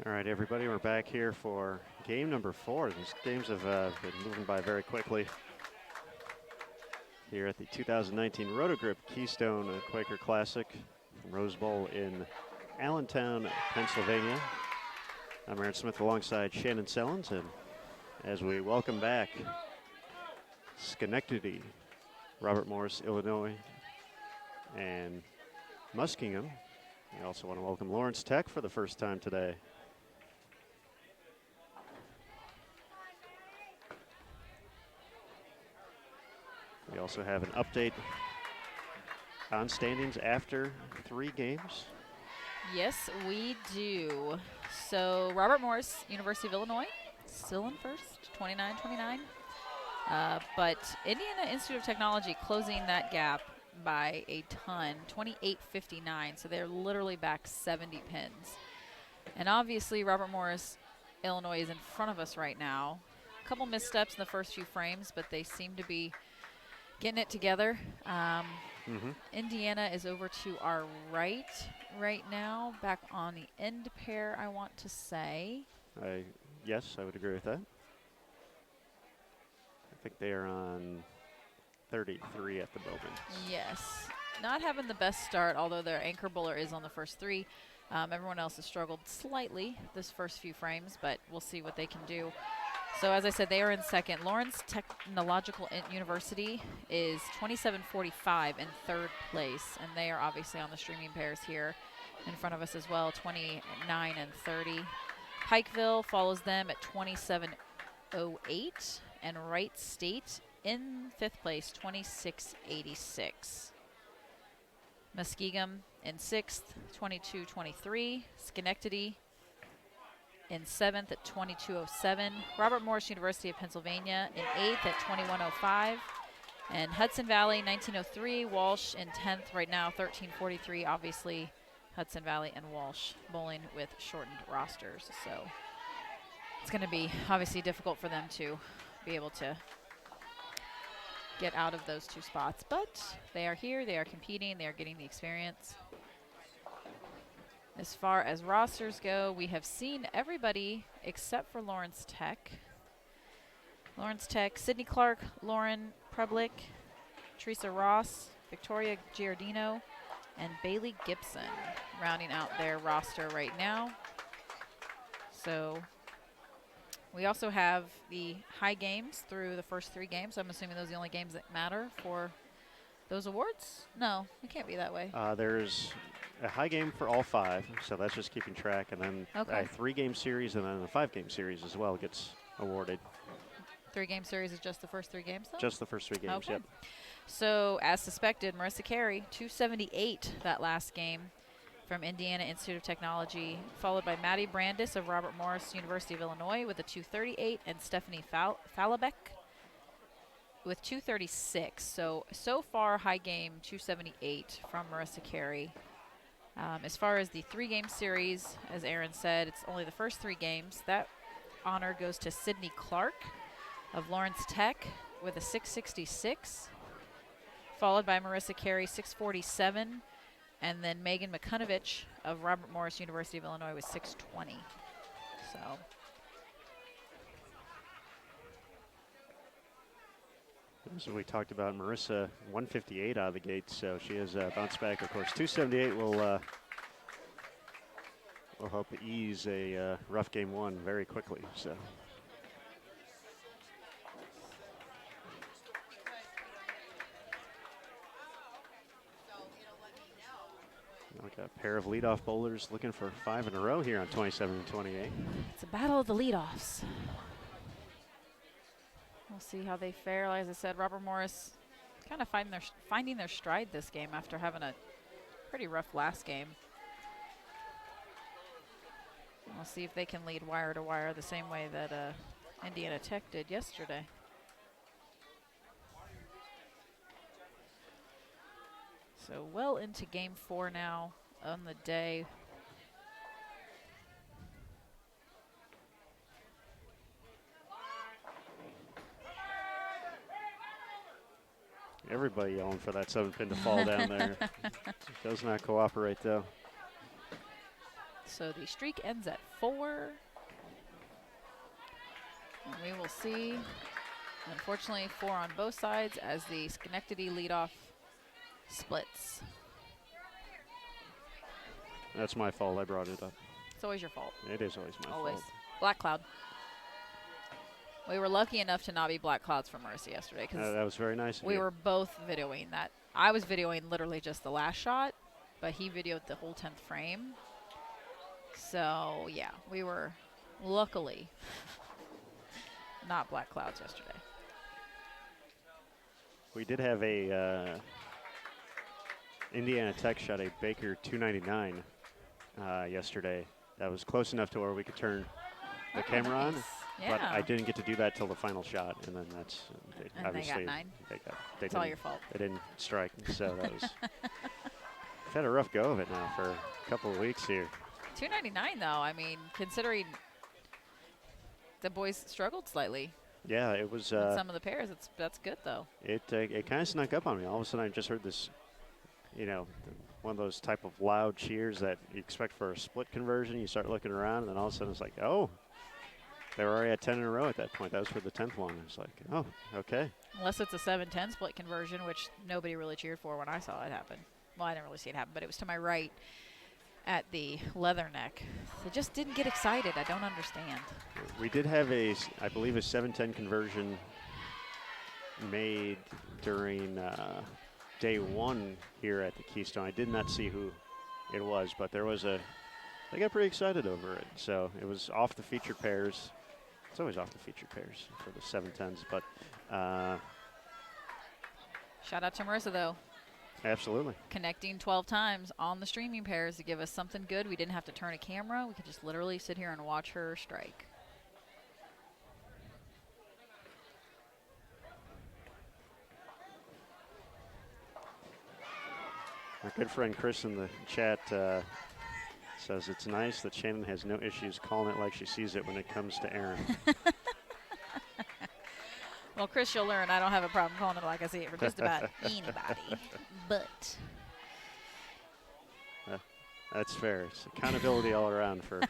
All right, everybody, we're back here for game number 4. These games have been moving by very quickly here at the 2019 Rotogrip Keystone Quaker Classic Rose Bowl in Allentown, Pennsylvania. I'm Aaron Smith alongside Shannon Sellens, and as we welcome back Schenectady, Robert Morris, Illinois, and Muskingum, we also want to welcome Lawrence Tech for the first time today. We also have an update on standings after 3 games. Yes, we do. So Robert Morris, University of Illinois, still in first, 29-29. But Indiana Institute of Technology closing that gap by a ton, 28-59. So they're literally back 70 pins. And obviously Robert Morris, Illinois is in front of us right now. A couple missteps in the first few frames, but they seem to be getting it together. Indiana is over to our right now, back on the end pair, I want to say. Yes, I would agree with that. I think they are on 33 at the moment. Yes. Not having the best start, although their anchor bowler is on the first 3. Everyone else has struggled slightly this first few frames, but we'll see what they can do. So as I said, they are in second. Lawrence Technological University is 27-45 in third place, and they are obviously on the streaming pairs here in front of us as well, 29-30. Pikeville follows them at 27-08, and Wright State in 5th place, 26-86. Muskingum in 6th, 22-23. Schenectady in 7th at 22:07. Robert Morris University of Pennsylvania in 8th at 21:05. And Hudson Valley 1903, Walsh in 10th right now, 13:43. Obviously Hudson Valley and Walsh bowling with shortened rosters. So it's going to be obviously difficult for them to be able to get out of those 2 spots. But they are here, they are competing, they are getting the experience. As far as rosters go, we have seen everybody except for Lawrence Tech. Lawrence Tech, Sydney Clark, Lauren Preblick, Teresa Ross, Victoria Giardino, and Bailey Gibson rounding out their roster right now. So we also have the high games through the first 3 games. I'm assuming those are the only games that matter for those awards? No, it can't be that way. There's a high game for all 5, so that's just keeping track, and then a 3-game series and then a 5-game series as well gets awarded. 3-game series is just the first 3 games, though? Just the first 3 games, okay. Yep. So, as suspected, Marissa Carey, 278 that last game from Indiana Institute of Technology, followed by Maddie Brandis of Robert Morris University of Illinois with a 238, and Stephanie Fallebeck with 236. So far, high game 278 from Marissa Carey. As far as the 3-game series, as Aaron said, it's only the first 3 games. That honor goes to Sydney Clark of Lawrence Tech with a 666, followed by Marissa Carey, 647, and then Megan McCunovich of Robert Morris University of Illinois with 620. So as we talked about, Marissa, 158 out of the gate, so she has bounced back. Of course, 278 will help ease a rough game 1 very quickly. So. Got a pair of leadoff bowlers looking for 5 in a row here on 27 and 28. It's a battle of the leadoffs. We'll see how they fare. Like as I said, Robert Morris kind of finding their stride this game after having a pretty rough last game. We'll see if they can lead wire to wire the same way that Indiana Tech did yesterday. So well into game 4 now on the day. Everybody yelling for that 7-pin to fall down there. It does not cooperate, though. So the streak ends at 4. And we will see, unfortunately, 4 on both sides as the Schenectady leadoff splits. That's my fault. I brought it up. It's always your fault. It is always my Always. fault. Black cloud. We were lucky enough to not be black clouds for Mercy yesterday because That was very nice of we you. were both videoing that. I was videoing literally just the last shot, but he videoed the whole 10th frame. So, yeah, we were luckily not black clouds yesterday. We did have a Indiana Tech shot a Baker 299 yesterday. That was close enough to where we could turn the camera on. Yeah. But I didn't get to do that till the final shot, and then that's And obviously they got 9. It's all your fault. They didn't strike, so that was. I've had a rough go of it now for a couple of weeks here. 299 though. I mean, considering the boys struggled slightly. Yeah, it was. in some of the pairs, that's good though. It kind of snuck up on me. All of a sudden, I just heard this, one of those type of loud cheers that you expect for a split conversion. You start looking around, and then all of a sudden it's like, oh. They were already at 10 in a row at that point. That was for the 10th one. It's like, oh, okay. Unless it's a 7-10 split conversion, which nobody really cheered for when I saw it happen. Well, I didn't really see it happen, but it was to my right at the Leatherneck. They just didn't get excited. I don't understand. We did have I believe, a 7-10 conversion made during day 1 here at the Keystone. I did not see who it was, but there was they got pretty excited over it. So it was off the featured pairs. It's always off the featured pairs for the 7-10s, but Shout out to Marissa, though. Absolutely. Connecting 12 times on the streaming pairs to give us something good. We didn't have to turn a camera. We could just literally sit here and watch her strike. Our good friend Chris in the chat says it's nice that Shannon has no issues calling it like she sees it when it comes to Aaron. Well, Chris, you'll learn. I don't have a problem calling it like I see it for just about anybody. But That's fair. It's accountability all around for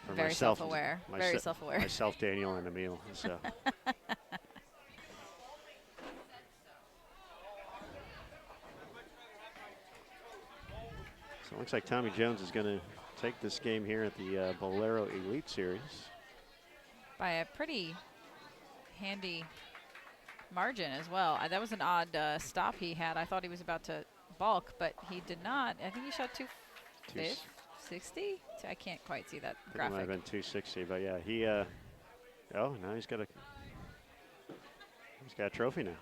very myself. Self-aware. Very self-aware. Myself, Daniel, and Emil. So. So it looks like Tommy Jones is going to take this game here at the Bolero Elite Series. By a pretty handy margin as well. That was an odd stop he had. I thought he was about to balk, but he did not. I think he shot 260. I can't quite see that graphic. It might have been 260, but yeah, he. Oh, now he's got a trophy now.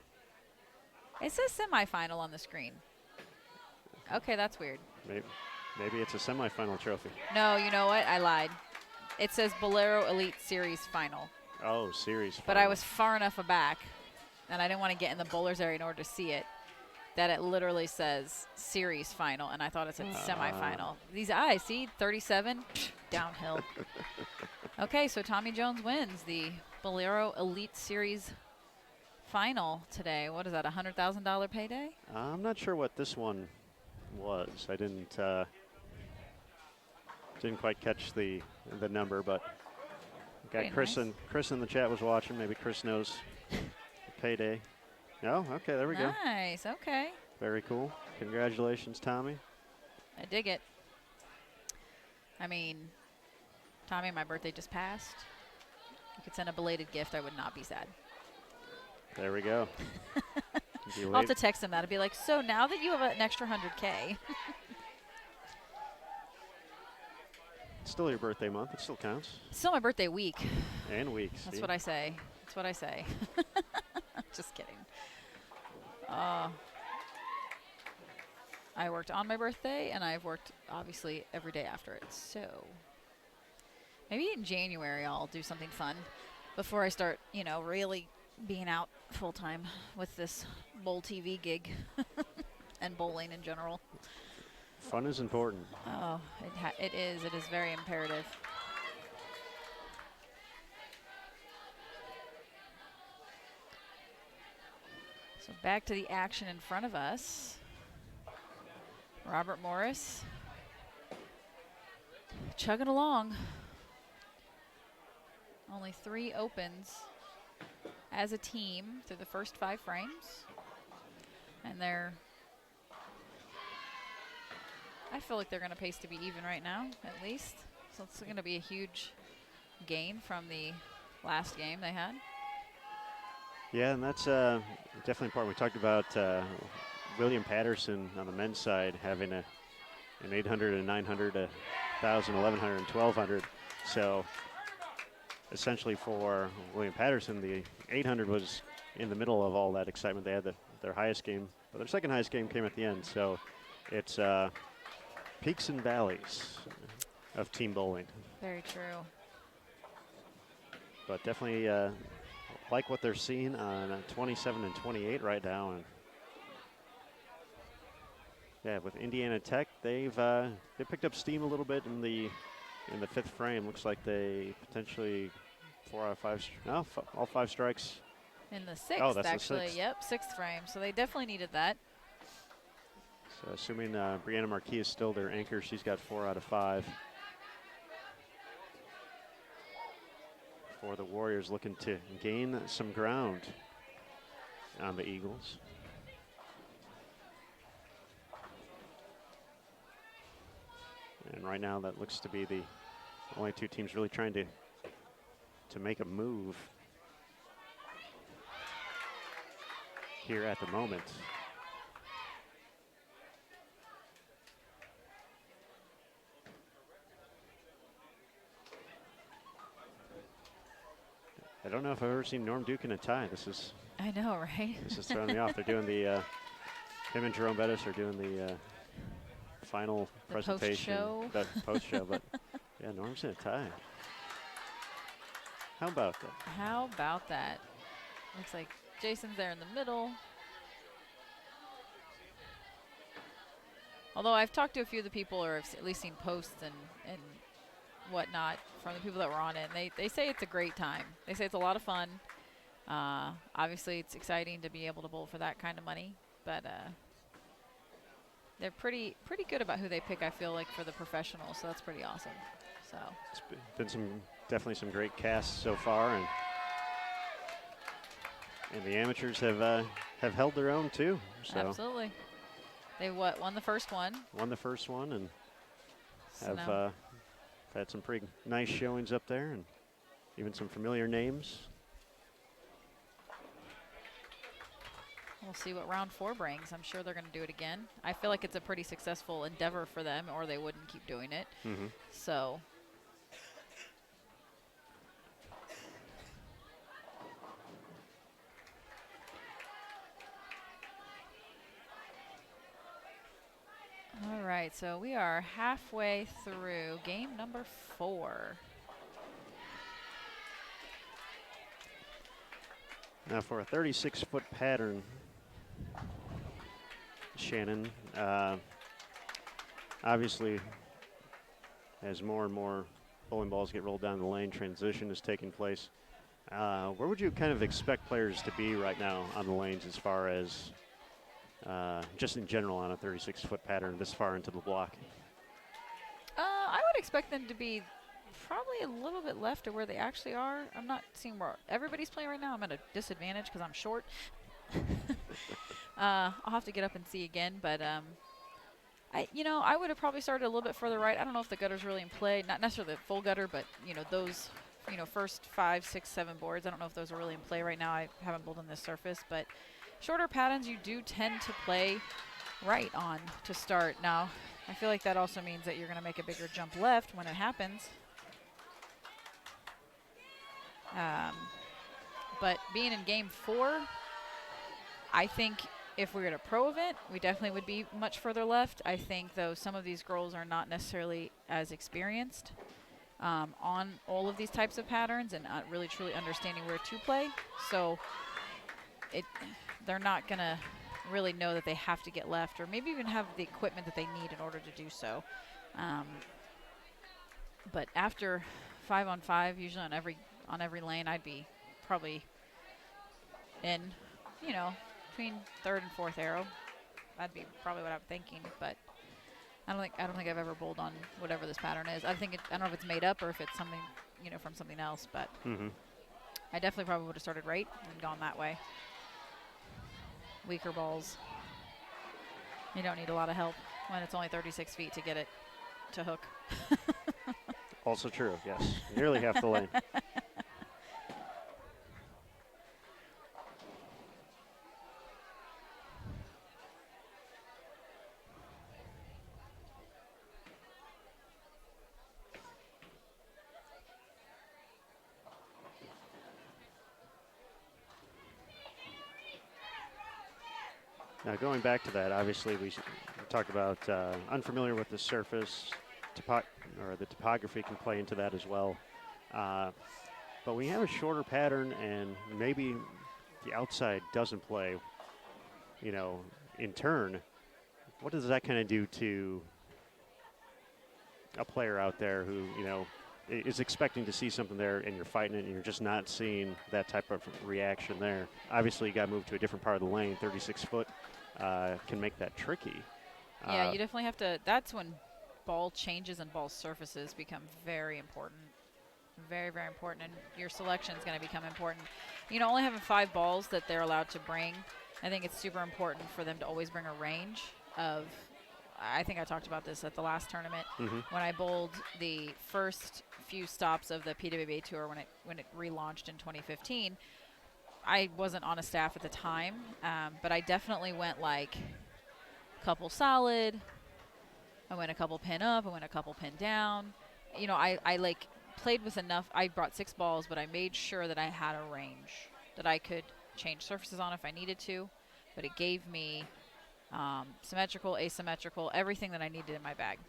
It says semifinal on the screen. Okay, that's weird. Maybe it's a semifinal trophy. No, you know what? I lied. It says Bolero Elite Series Final. Oh, series final. But I was far enough back, and I didn't want to get in the bowlers area in order to see it, that it literally says series final, and I thought it said semifinal. These eyes, see, 37, downhill. Okay, so Tommy Jones wins the Bolero Elite Series final today. What is that, $100,000 payday? I'm not sure what this one was. I didn't quite catch the number, but got Chris in the chat was watching. Maybe Chris knows the payday. Oh, okay, there we go. Nice, okay. Very cool. Congratulations, Tommy. I dig it. I mean, Tommy, my birthday just passed. You could send a belated gift. I would not be sad. There we go. I'll have to text him that. I'd be like, so now that you have an extra $100K. It's still your birthday month. It still counts. It's still my birthday week. And weeks. That's what I say. That's what I say. Just kidding. I worked on my birthday, and I've worked, obviously, every day after it. So maybe in January I'll do something fun before I start, you know, really being out full-time with this bowl TV gig and bowling in general. Fun is important. Oh, it is. It is very imperative. So back to the action in front of us. Robert Morris chugging along. Only 3 opens as a team through the first 5 frames. And I feel like they're going to pace to be even right now, at least. So it's going to be a huge gain from the last game they had. Yeah, and that's definitely important. We talked about William Patterson on the men's side having an 800, a 900, a 1,000, 1,100, and 1,200. So essentially for William Patterson, the 800 was in the middle of all that excitement. They had their highest game, but their second highest game came at the end. So it's peaks and valleys of team bowling. Very true. But definitely like what they're seeing on 27 and 28 right now. And yeah, with Indiana Tech, they picked up steam a little bit in the 5th frame. Looks like they potentially 4 out of 5. No, all 5 strikes. In the 6th, oh, that's actually. The 6th. Yep, 6th frame. So they definitely needed that. So assuming Brianna Marquis is still their anchor, she's got 4 out of 5. For the Warriors, looking to gain some ground on the Eagles. And right now that looks to be the only 2 teams really trying to make a move here at the moment. I don't know if I've ever seen Norm Duke in a tie. I know, right? This is throwing me off. They're doing him and Jerome Bettis are doing the final presentation. Post-show, but yeah, Norm's in a tie. How about that? How about that? Looks like Jason's there in the middle. Although I've talked to a few of the people, or I've at least seen posts and whatnot from the people that were on it, and they say it's a great time. They say it's a lot of fun. Obviously, it's exciting to be able to bowl for that kind of money, but they're pretty good about who they pick, I feel like, for the professionals, so that's pretty awesome. So it's been definitely some great casts so far, and the amateurs have held their own too. So absolutely. They won the first one. Won the first one, and so have had some pretty nice showings up there, and even some familiar names. We'll see what round 4 brings. I'm sure they're going to do it again. I feel like it's a pretty successful endeavor for them, or they wouldn't keep doing it. Mm-hmm. So all right, so we are halfway through game number 4. Now for a 36-foot pattern, Shannon, obviously as more and more bowling balls get rolled down the lane, transition is taking place. Where would you kind of expect players to be right now on the lanes as far as just in general on a 36-foot pattern this far into the block? I would expect them to be probably a little bit left of where they actually are. I'm not seeing where everybody's playing right now. I'm at a disadvantage because I'm short. I'll have to get up and see again, but I would have probably started a little bit further right. I don't know if the gutter's really in play, not necessarily the full gutter, but those first 5, 6, 7 boards. I don't know if those are really in play right now. I haven't bowled on this surface, but shorter patterns you do tend to play right on to start. Now, I feel like that also means that you're going to make a bigger jump left when it happens. But being in game 4, I think if we were at a pro event, we definitely would be much further left. I think, though, some of these girls are not necessarily as experienced on all of these types of patterns and not really truly understanding where to play. So they're not going to really know that they have to get left or maybe even have the equipment that they need in order to do so. But after 5-on-5, usually on every lane, I'd be probably in, between 3rd and 4th arrow. That'd be probably what I'm thinking, but I don't think I've ever bowled on whatever this pattern is. I don't know if it's made up or if it's something, from something else, but I definitely probably would have started right and gone that way. Weaker balls, you don't need a lot of help when it's only 36 feet to get it to hook. Also true, yes. Nearly half the lane. Now, going back to that, obviously we talked about unfamiliar with the surface, the topography can play into that as well. But when you have a shorter pattern and maybe the outside doesn't play, in turn, what does that kind of do to a player out there who, is expecting to see something there and you're fighting it and you're just not seeing that type of reaction there? Obviously, you got to move to a different part of the lane. 36 foot can make that tricky. Yeah, you definitely have to. That's when ball changes and ball surfaces become very important. Very, very important. And your selection is going to become important. Only having 5 balls that they're allowed to bring, I think it's super important for them to always bring a range of. I think I talked about this at the last tournament when I bowled the first few stops of the PWBA Tour when it relaunched in 2015. I wasn't on a staff at the time, but I definitely went like couple solid. I went a couple pin up. I went a couple pin down. I like played with enough. I brought 6 balls, but I made sure that I had a range that I could change surfaces on if I needed to. But it gave me symmetrical, asymmetrical, everything that I needed in my bag.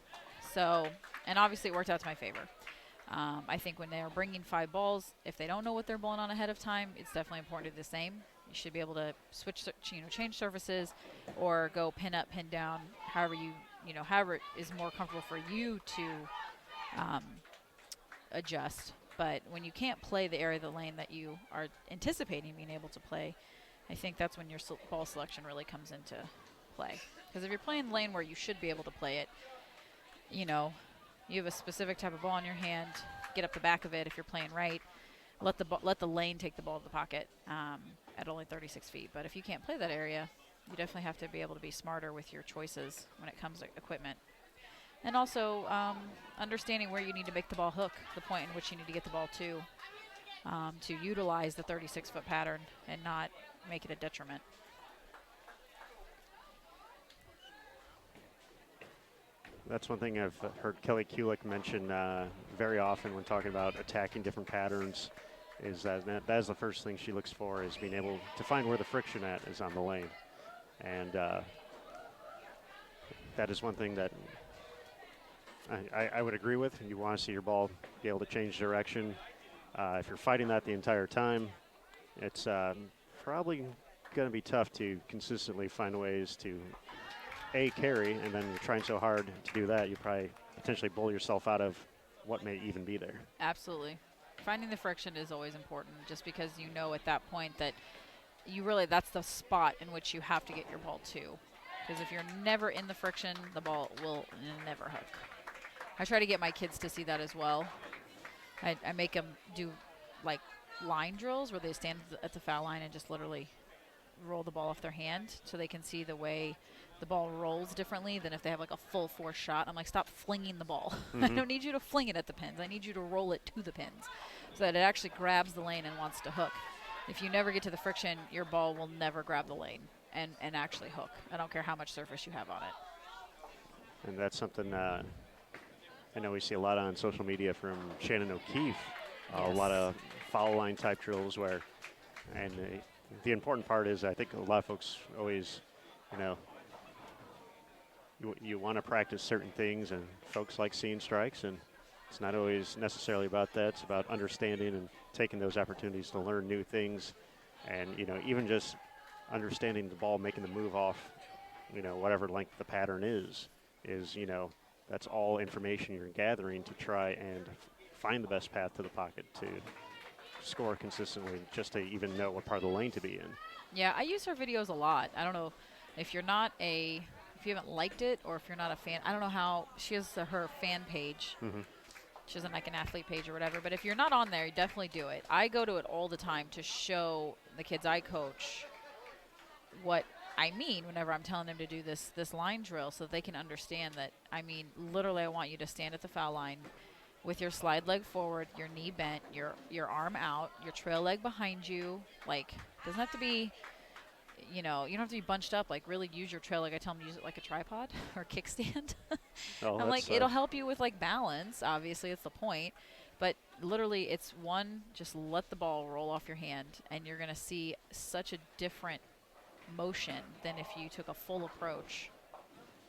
So, and obviously it worked out to my favor. I think when they're bringing 5 balls, if they don't know what they're bowling on ahead of time, it's definitely important to do the same. You should be able to switch, change surfaces or go pin up, pin down, however however it is more comfortable for you to adjust. But when you can't play the area of the lane that you are anticipating being able to play, I think that's when your ball selection really comes into play. Because if you're playing the lane where you should be able to play it, you have a specific type of ball in your hand, get up the back of it if you're playing right, let the lane take the ball to the pocket at only 36 feet. But if you can't play that area, you definitely have to be able to be smarter with your choices when it comes to equipment. And also understanding where you need to make the ball hook, the point in which you need to get the ball to utilize the 36-foot pattern and not make it a detriment. That's one thing I've heard Kelly Kulik mention very often when talking about attacking different patterns, is that is the first thing she looks for, is being able to find where the friction at is on the lane. And that is one thing that I would agree with. You want to see your ball be able to change direction. If you're fighting that the entire time, it's probably going to be tough to consistently find ways to carry, and then you're trying so hard to do that, you probably potentially bowl yourself out of what may even be there. Absolutely. Finding the friction is always important, just because at that point that that's the spot in which you have to get your ball to. Because if you're never in the friction, the ball will never hook. I try to get my kids to see that as well. I make them do like line drills where they stand at the foul line and just literally roll the ball off their hand, so they can see the way the ball rolls differently than if they have like a full force shot. I'm like, stop flinging the ball. I don't need you to fling it at the pins. I need you to roll it to the pins so that it actually grabs the lane and wants to hook. If you never get to the friction, your ball will never grab the lane and actually hook. I don't care how much surface you have on it. And that's something I know we see a lot on social media from Shannon O'Keefe. A lot of foul line type drills where, and the important part is I think a lot of folks always, you know, you want to practice certain things, and folks like seeing strikes, and it's not always necessarily about that. It's about understanding and taking those opportunities to learn new things, and even just understanding the ball, making the move off, whatever length the pattern is that's all information you're gathering to try and find the best path to the pocket to score consistently, just to even know what part of the lane to be in. Yeah, I use her videos a lot. I don't know if you're not if you haven't liked it, or if you're not a fan. I don't know how she has her fan page. Mm-hmm. She doesn't like an athlete page or whatever. But if you're not on there, you definitely do it. I go to it all the time to show the kids I coach what I mean whenever I'm telling them to do this line drill, so that they can understand that. I mean, literally, I want you to stand at the foul line with your slide leg forward, your knee bent, your arm out, your trail leg behind you. Like, doesn't have to be, you don't have to be bunched up. Like, really use your trail leg. I tell them to use it like a tripod or kickstand. I'm like, it'll help you with like balance. Obviously, it's the point. But literally, it's just let the ball roll off your hand, and you're gonna see such a different motion than if you took a full approach.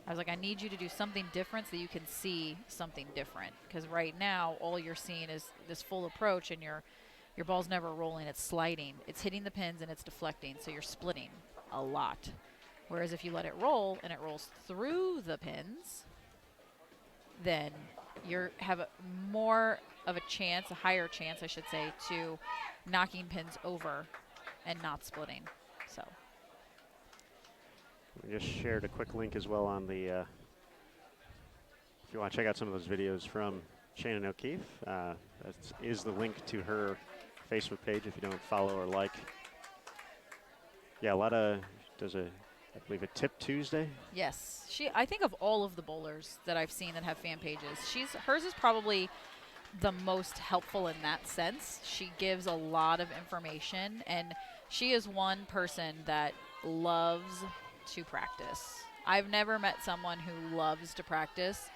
I was like, I need you to do something different so that you can see something different, because right now all you're seeing is this full approach, and your ball's never rolling, it's sliding, it's hitting the pins, and it's deflecting, so you're splitting a lot. Whereas if you let it roll and it rolls through the pins, then you have more of a chance, a higher chance I should say, to knocking pins over and not splitting. So we just shared a quick link as well on the, if you want to check out some of those videos from Shannon O'Keefe, that is the link to her Facebook page if you don't follow or like. Yeah, I believe a Tip Tuesday. Yes, I think of all of the bowlers that I've seen that have fan pages, hers is probably the most helpful in that sense. She gives a lot of information, and she is one person that loves to practice. I've never met someone who loves to practice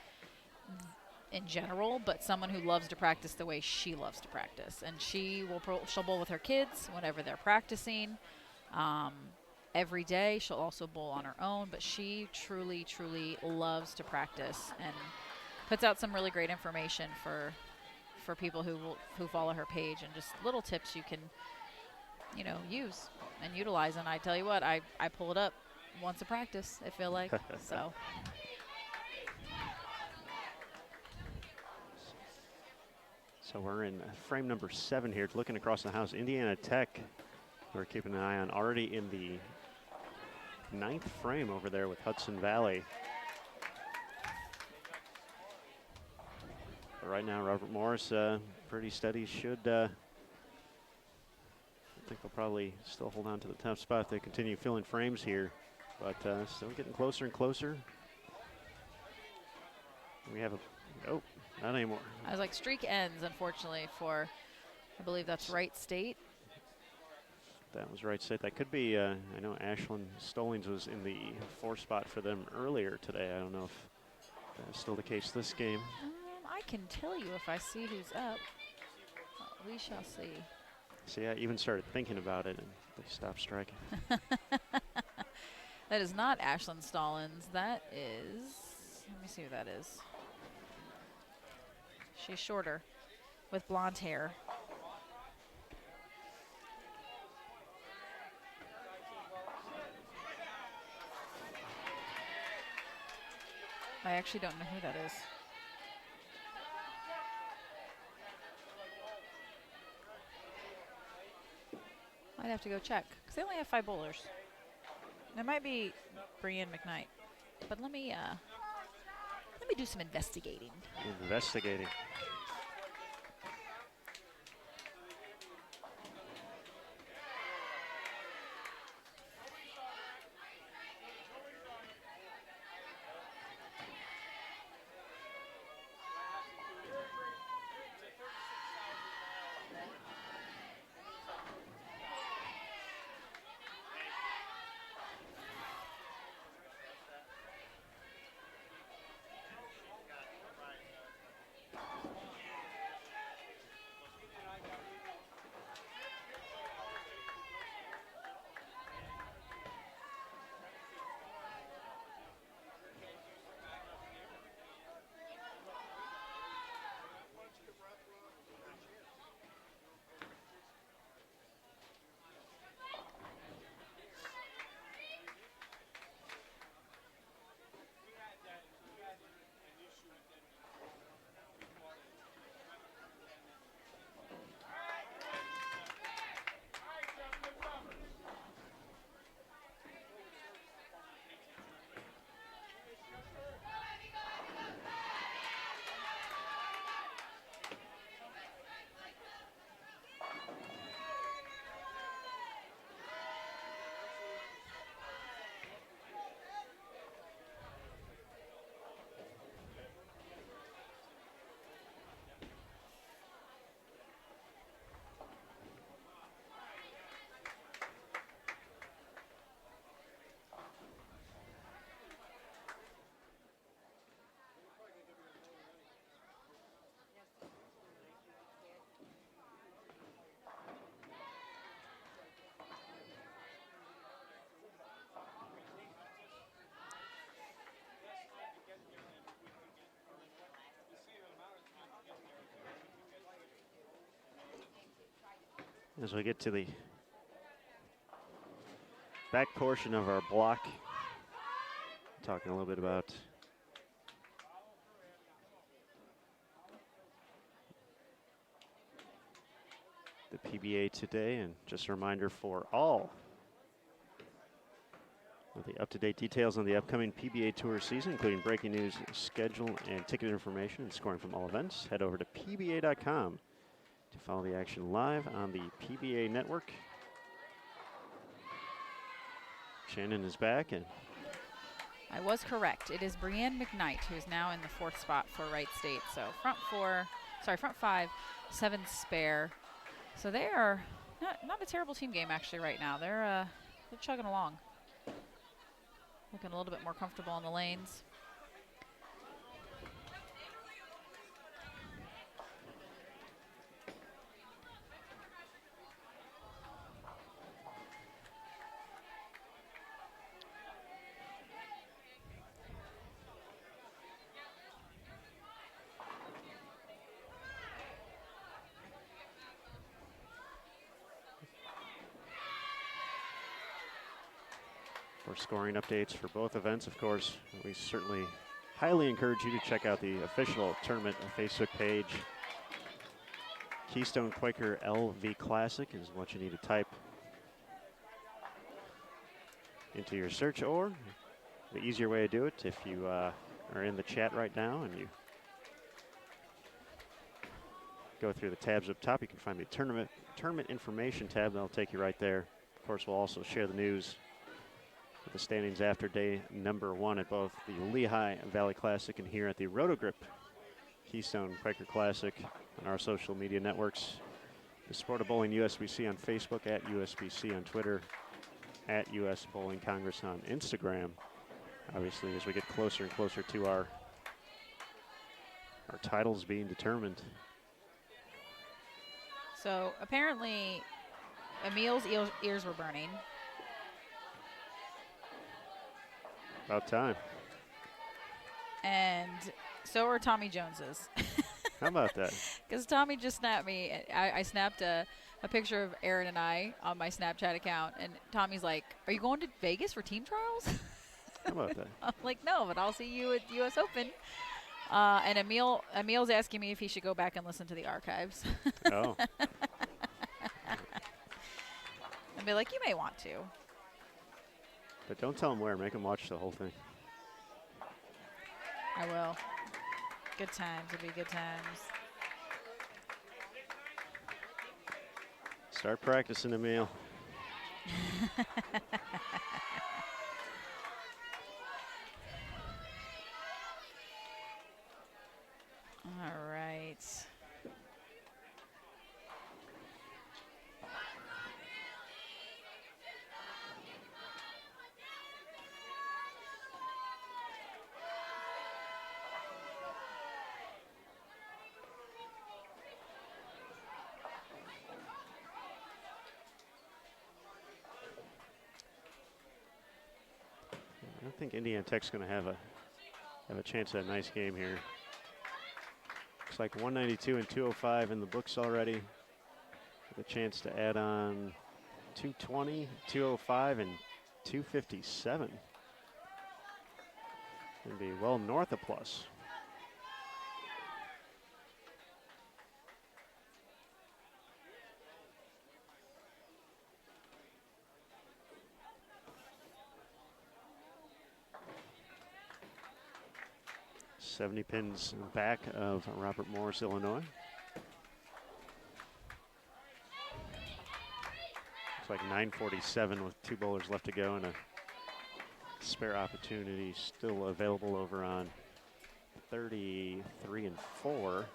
in general, but someone who loves to practice the way she loves to practice. And she'll bowl with her kids whenever they're practicing. Every day she'll also bowl on her own, but she truly, truly loves to practice and puts out some really great information for people who follow her page, and just little tips you can use and utilize. And I tell you what, I pull it up once a practice, I feel like. So we're in frame number 7 here, looking across the house. Indiana Tech, we're keeping an eye on, already in the 9th frame over there with Hudson Valley. But right now, Robert Morris, pretty steady. I think they'll probably still hold on to the top spot. They continue filling frames here, but still getting closer and closer. We have not anymore. I was like, streak ends, unfortunately, for, I believe that's Wright State. That was Wright State. That could be, I know Ashlyn Stallings was in the 4 spot for them earlier today. I don't know if that's still the case this game. I can tell you if I see who's up. We shall see. See, I even started thinking about it, and they stopped striking. That is not Ashlyn Stallings. That is, let me see who that is. She's shorter with blonde hair. I actually don't know who that is. I'd have to go check, because they only have 5 bowlers. It might be Brianne McKnight, but let me do some investigating. Investigating. As we get to the back portion of our block, talking a little bit about the PBA today, and just a reminder for all of the up-to-date details on the upcoming PBA Tour season, including breaking news, schedule, and ticket information, and scoring from all events. Head over to PBA.com to follow the action live on the PBA network. Shannon is back, and I was correct. It is Brienne McKnight who's now in the 4th spot for Wright State. So front 5, 7 spare. So they are not a terrible team game actually right now. They're chugging along. Looking a little bit more comfortable on the lanes. for scoring updates for both events, of course, we certainly highly encourage you to check out the official tournament Facebook page. Keystone Quaker LV Classic is what you need to type into your search, or the easier way to do it, if you are in the chat right now and you go through the tabs up top, you can find the tournament information tab. That'll take you right there. Of course, we'll also share the news with the standings after day number 1 at both the Lehigh Valley Classic and here at the Rotogrip Keystone Quaker Classic on our social media networks. The Sport of Bowling USBC on Facebook, at USBC on Twitter, at US Bowling Congress on Instagram. Obviously, as we get closer and closer to our titles being determined. So apparently Emil's ears were burning. About time. And so are Tommy Jones's. How about that? Because Tommy just snapped me. I snapped a picture of Aaron and I on my Snapchat account, and Tommy's like, "Are you going to Vegas for team trials?" How about that? I'm like, "No, but I'll see you at US Open." And Emil's asking me if he should go back and listen to the archives. Oh. And be like, "You may want to." But don't tell him where. Make him watch the whole thing. I will. Good times. It'll be good times. Start practicing, Emil. All right. I think Indiana Tech's going to have a chance at a nice game here. Looks like 192 and 205 in the books already. With a chance to add on 220, 205, and 257. Going to be well north of plus. .70 pins back of Robert Morris, Illinois. Looks like 9:47 with 2 bowlers left to go and a spare opportunity still available over on 33 and 4.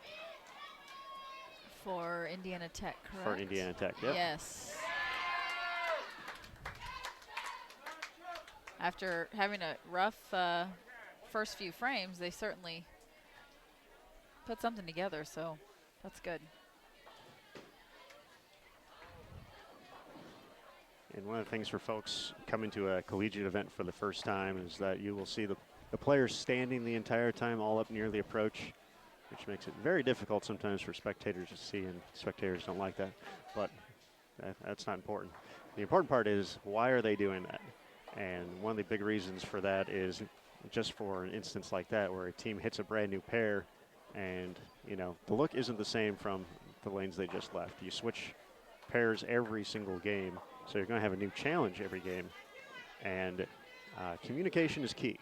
For Indiana Tech, correct? For Indiana Tech, yep. Yes. After having a rough first few frames, they certainly put something together, so that's good. And one of the things for folks coming to a collegiate event for the first time is that you will see the players standing the entire time all up near the approach, which makes it very difficult sometimes for spectators to see, and spectators don't like that. But That's not important. The important part is, why are they doing that? And one of the big reasons for that is just for an instance like that where a team hits a brand new pair and, the look isn't the same from the lanes they just left. You switch pairs every single game, so you're going to have a new challenge every game. And communication is key.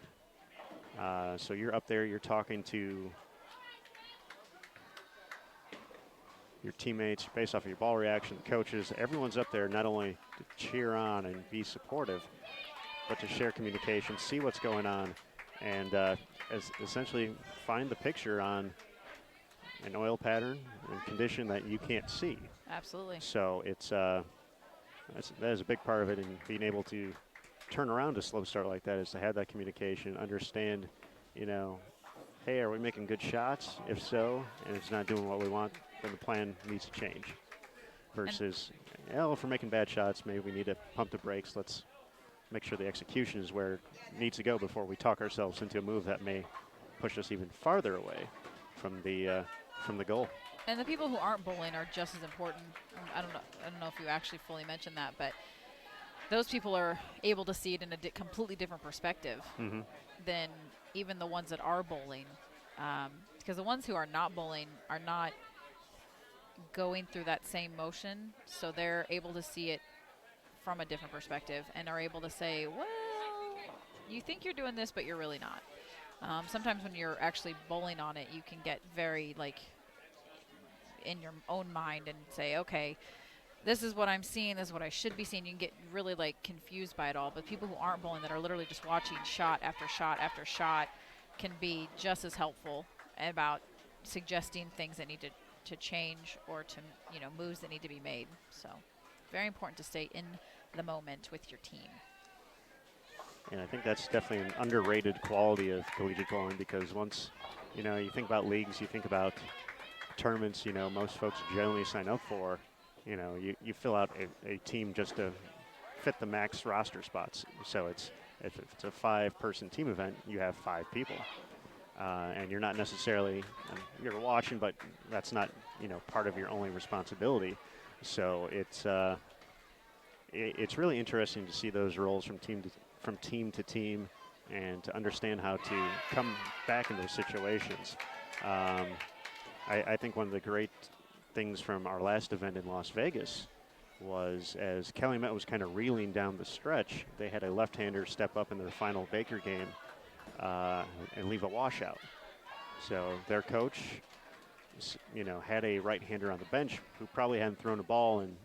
So you're up there, you're talking to your teammates based off of your ball reaction, the coaches. Everyone's up there not only to cheer on and be supportive, but to share communication, see what's going on, and essentially find the picture on an oil pattern and condition that you can't see. Absolutely. So it's that is a big part of it, and being able to turn around a slow start like that is to have that communication, understand, hey, are we making good shots? If so, and it's not doing what we want, then the plan needs to change. Versus, if we're making bad shots, maybe we need to pump the brakes. Let's make sure the execution is where it needs to go before we talk ourselves into a move that may push us even farther away from the goal. And the people who aren't bowling are just as important. I don't know if you actually fully mentioned that, but those people are able to see it in a completely different perspective than even the ones that are bowling. Because the ones who are not bowling are not going through that same motion, so they're able to see it from a different perspective and are able to say, well, you think you're doing this, but you're really not. Sometimes when you're actually bowling on it, you can get very, in your own mind and say, okay, this is what I'm seeing, this is what I should be seeing. You can get really, confused by it all. But people who aren't bowling, that are literally just watching shot after shot after shot, can be just as helpful about suggesting things that need to change or to, moves that need to be made. So very important to stay in the moment with your team. And I think that's definitely an underrated quality of collegiate bowling, because once, you think about leagues, you think about tournaments, most folks generally sign up for, you fill out a team just to fit the max roster spots. So if it's a 5-person team event, you have 5 people. And you're not necessarily, you're watching, but that's not, part of your only responsibility. So it's really interesting to see those roles from team to team, and to understand how to come back in those situations. I think one of the great things from our last event in Las Vegas was, as Calumet was kind of reeling down the stretch, they had a left-hander step up in their final Baker game and leave a washout. So their coach, had a right-hander on the bench who probably hadn't thrown a ball in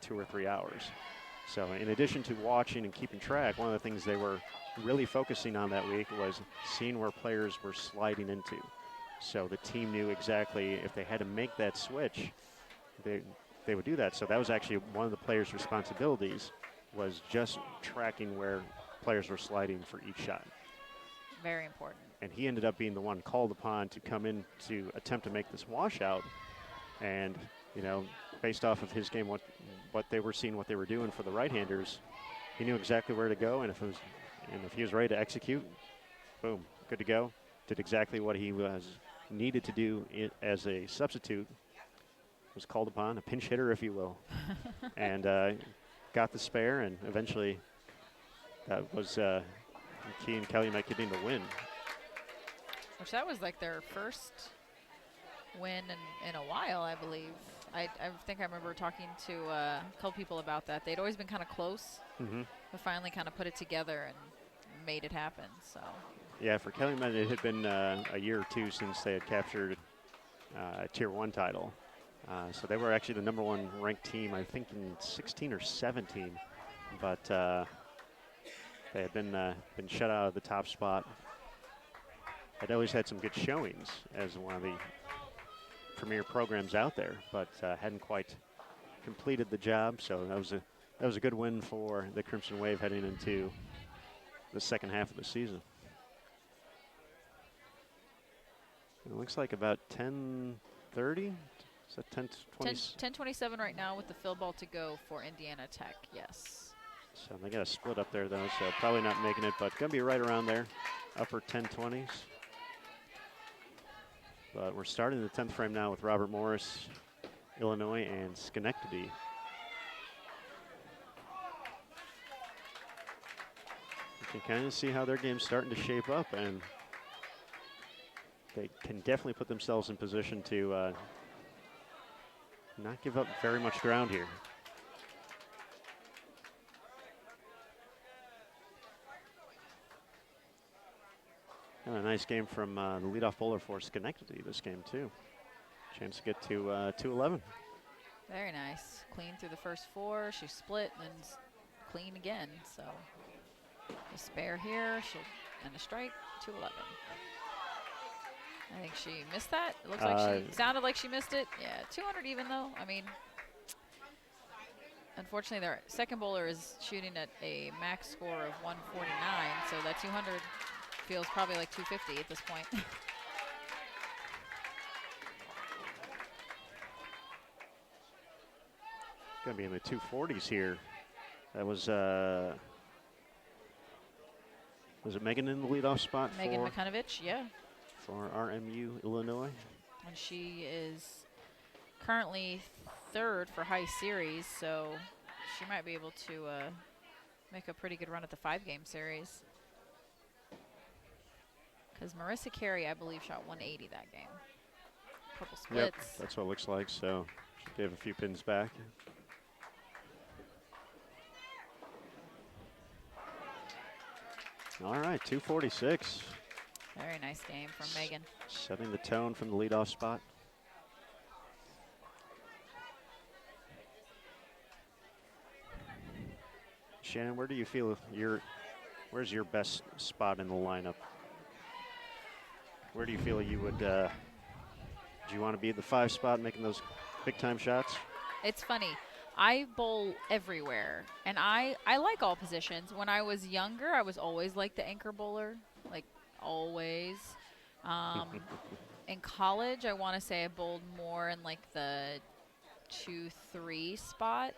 2 or 3 hours. So in addition to watching and keeping track, one of the things they were really focusing on that week was seeing where players were sliding into. So the team knew exactly if they had to make that switch, they would do that. So that was actually one of the players' responsibilities, was just tracking where players were sliding for each shot. Very important. And he ended up being the one called upon to come in to attempt to make this washout. And, based off of his game, what they were seeing, what they were doing for the right-handers, he knew exactly where to go. And if he was ready to execute, boom, good to go. Did exactly what he was needed to do as a substitute. Was called upon, a pinch hitter, if you will, and got the spare, and eventually that was key in Calumet getting the win. Which that was their first win in a while, I believe. I think I remember talking to a couple people about that. They'd always been kind of close, but finally kind of put it together and made it happen. So. Yeah, for Calumet, it had been a year or two since they had captured a Tier 1 title. So they were actually the #1 ranked team, I think, in 16 or 17. But they had been shut out of the top spot. Had always had some good showings as one of the premier programs out there, but hadn't quite completed the job. So that was a good win for the Crimson Wave heading into the second half of the season. It looks like about 10:30. Is that 10:20? 10:27 right now with the field ball to go for Indiana Tech, yes. So they got a split up there, though, so probably not making it, but going to be right around there, upper 10:20s. But we're starting the 10th frame now with Robert Morris, Illinois, and Schenectady. You can kind of see how their game's starting to shape up, and they can definitely put themselves in position to not give up very much ground here. And a nice game from the leadoff bowler for Schenectady this game, too. Chance to get to 211. Very nice. Clean through the first 4. She split and then clean again. So a spare here. And a strike. 211. I think she missed that. It looks like she sounded like she missed it. Yeah, 200 even though. I mean, unfortunately, their second bowler is shooting at a max score of 149. So that 200 feels probably like 250 at this point. Going to be in the 240s here. That was it Megan in the leadoff spot? Megan Mikunovich, yeah. For RMU Illinois. And she is currently 3rd for high series, so she might be able to make a pretty good run at the 5-game series. Because Marissa Carey, I believe, shot 180 that game. Couple splits. Yep, that's what it looks like. So she gave a few pins back. All right, 246. Very nice game from Megan. Setting the tone from the leadoff spot. Shannon, where do you feel where's your best spot in the lineup? Where do you feel you would, do you want to be at the 5 spot making those big time shots? It's funny. I bowl everywhere, and I like all positions. When I was younger, I was always like the anchor bowler, like always. In college, I want to say I bowled more in like the 2-3 spot.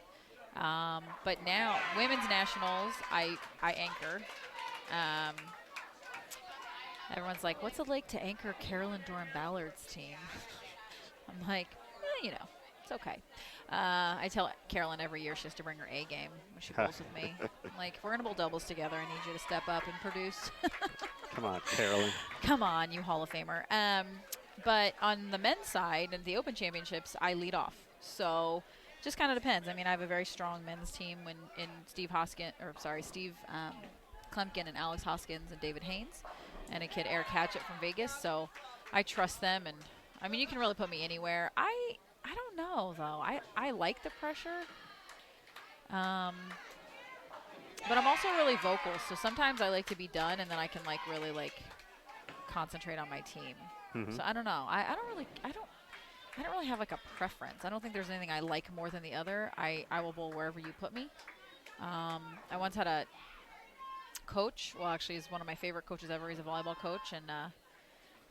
But now, women's nationals, I anchor. Everyone's like, what's it like to anchor Carolyn Durham-Ballard's team? I'm like, you know, it's okay. I tell Carolyn every year she has to bring her A game when she bowls with me. I'm like, if we're going to bowl doubles together, I need you to step up and produce. Come on, Carolyn. Come on, you Hall of Famer. But on the men's side, in the Open Championships, I lead off. So just kind of depends. I mean, I have a very strong men's team in Steve Klemkin and Alex Hoskins and David Haynes, and a kid, Eric Hatchett from Vegas. So I trust them. And, I mean, you can really put me anywhere. I don't know, though. I like the pressure. But I'm also really vocal, so sometimes I like to be done, and then I can, like, really, like, concentrate on my team. Mm-hmm. So I don't know. I don't really have, like, a preference. I don't think there's anything I like more than the other. I will bowl wherever you put me. I once had a coach. Well, actually, he's one of my favorite coaches ever. He's a volleyball coach, and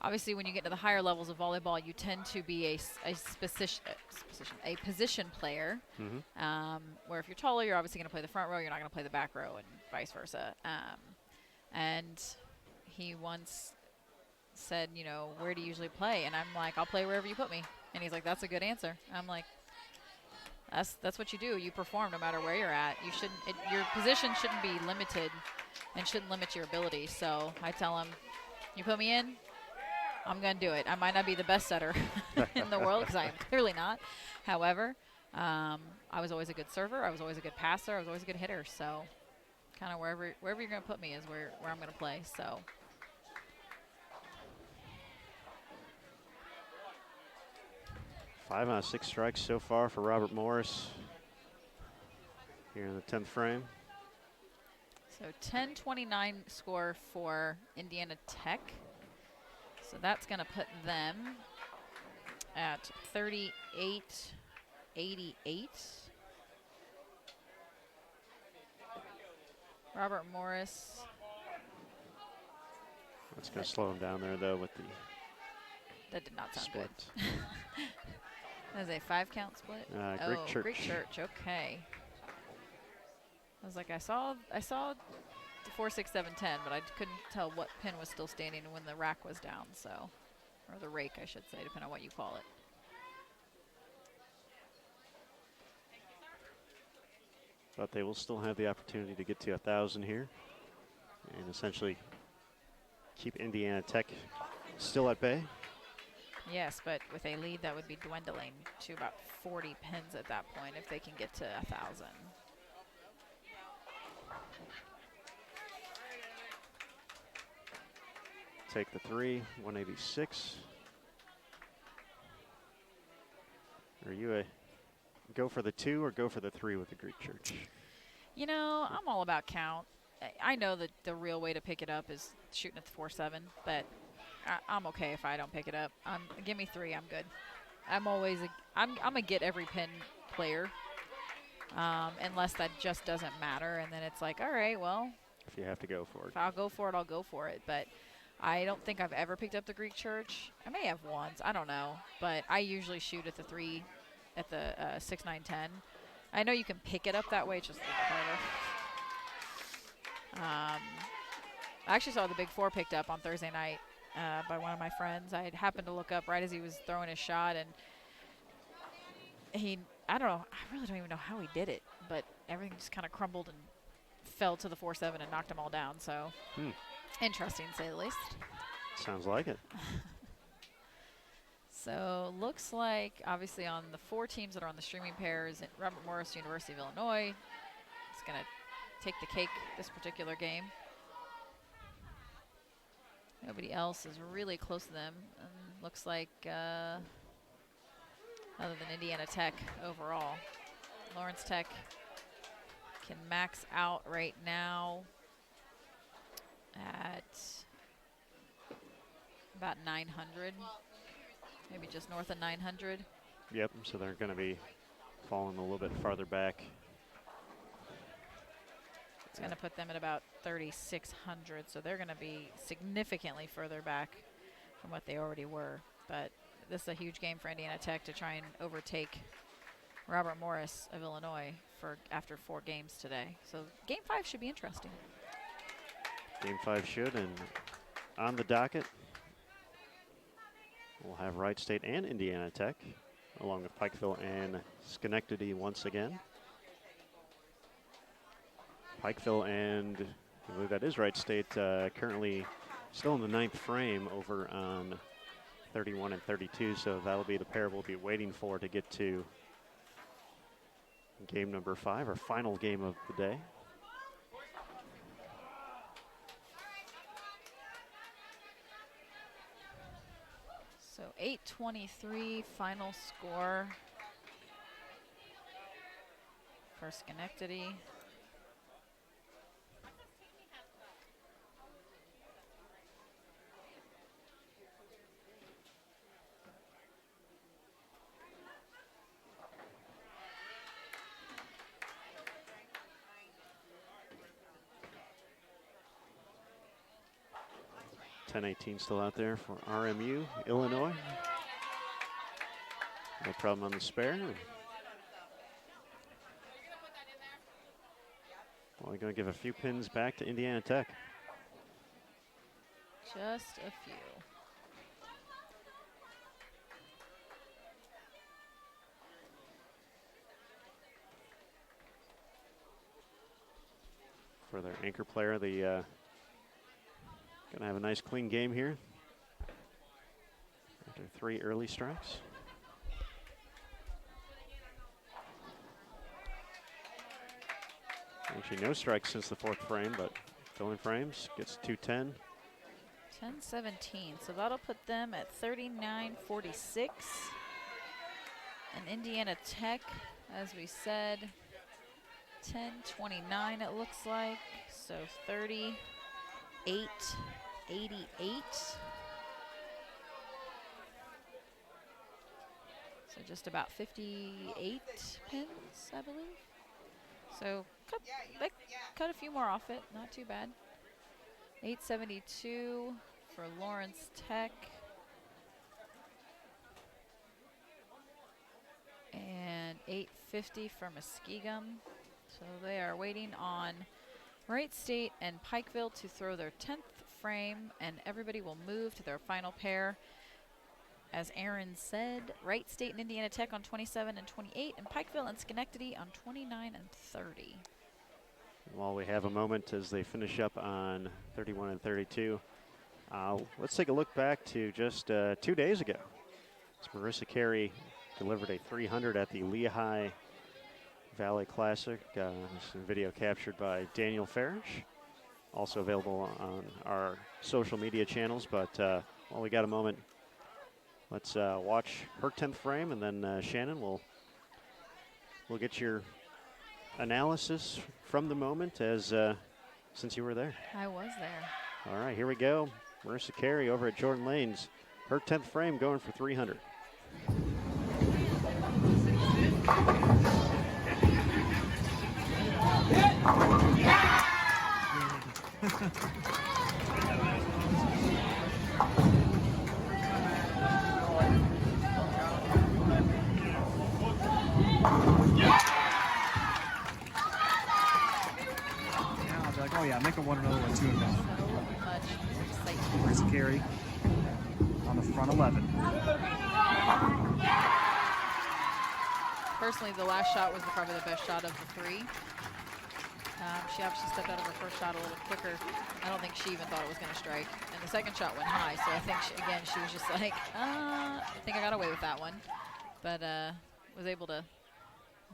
obviously, when you get to the higher levels of volleyball, you tend to be a position player. Mm-hmm. Where if you're taller, you're obviously going to play the front row. You're not going to play the back row, and vice versa. And he once said, you know, where do you usually play? And I'm like, I'll play wherever you put me. And he's like, that's a good answer. I'm like, that's what you do. You perform no matter where you're at. You shouldn't. Your position shouldn't be limited, and shouldn't limit your ability. So I tell him, you put me in, I'm going to do it. I might not be the best setter in the world, because I am clearly not. However, I was always a good server. I was always a good passer. I was always a good hitter. So kind of wherever you're going to put me is where I'm going to play. So 5 out of 6 strikes so far for Robert Morris here in the 10th frame. So 10-29 score for Indiana Tech. So that's going to put them at 38-88. Robert Morris. That's going to slow him down there, though, with the that did not sound split. good. That was a 5-count split? Greek Church. Greek Church, okay. I was like, I saw the 4, 6, 7, 10, but I couldn't tell what pin was still standing when the rack was down, so. Or the rake, I should say, depending on what you call it. But they will still have the opportunity to get to 1,000 here. and essentially keep Indiana Tech still at bay. Yes, but with a lead that would be dwindling to about 40 pins at that point if they can get to 1,000. Take the 3, 186. Are you a go for the 2 or go for the 3 with the Greek Church? You know, I'm all about count. I know that the real way to pick it up is shooting at the 4-7, but I'm okay if I don't pick it up. Give me 3, I'm good. I'm a get every pin player, unless that just doesn't matter, and then it's like, all right, well, If you have to go for it. if I'll go for it, I'll go for it. But I don't think I've ever picked up the Greek Church. I may have once, I don't know, but I usually shoot at the 3, at the 6, 9, 10. I know you can pick it up that way, it's just a little harder. I actually saw the big 4 picked up on Thursday night by one of my friends. I happened to look up right as he was throwing his shot, and I don't know, I really don't even know how he did it, but everything just kind of crumbled and fell to the 4-7 and knocked them all down. So interesting, to say the least. Sounds like it. So looks like, obviously, on the 4 teams that are on the streaming pairs, Robert Morris, University of Illinois is going to take the cake this particular game. Nobody else is really close to them. Looks like, other than Indiana Tech overall. Lawrence Tech can max out right now at about 900. Maybe just north of 900. Yep, so they're going to be falling a little bit farther back. It's going to put them at about 3,600, so they're going to be significantly further back from what they already were. But this is a huge game for Indiana Tech to try and overtake Robert Morris of Illinois after 4 games today. So game 5 should be interesting. Game 5 should, and on the docket, we'll have Wright State and Indiana Tech, along with Pikeville and Schenectady once again. Pikeville and, I believe that is Wright State, currently still in the 9th frame over on 31 and 32, so that'll be the pair we'll be waiting for to get to game number 5, our final game of the day. So 8:23 final score for Schenectady. .10-18 still out there for RMU, Illinois. No problem on the spare. Well, we're going to give a few pins back to Indiana Tech. Just a few. For their anchor player, the gonna have a nice clean game here after 3 early strikes. Actually, no strikes since the 4th frame, but filling frames, gets 210. 10-17, so that'll put them at 39.46. And Indiana Tech, as we said, 10-29 it looks like, so 38.88. So just about 58 pins, I believe. So they cut a few more off it, not too bad. 872 for Lawrence Tech. And 850 for Muskegum. So they are waiting on Wright State and Pikeville to throw their 10th frame, and everybody will move to their final pair. As Aaron said, Wright State and Indiana Tech on 27 and 28, and Pikeville and Schenectady on 29 and 30. While we have a moment as they finish up on 31 and 32, let's take a look back to just 2 days ago. As Marissa Carey delivered a 300 at the Lehigh Valley Classic. This is a video captured by Daniel Farish. Also available on our social media channels. But while we got a moment, let's watch her 10th frame, and then Shannon we'll get your analysis from the moment as since you were there. I was there. All right, here we go. Marissa Carey over at Jordan Lanes. Her 10th frame going for 300. Oh yeah, make a 1 another one, 2 and 1. So much excitement. Marissa Carey on the front 11. Personally, the last shot was probably the best shot of the three. She obviously stepped out of her first shot a little quicker. I don't think she even thought it was going to strike. And the second shot went high, so I think, she was just like, I think I got away with that one. But was able to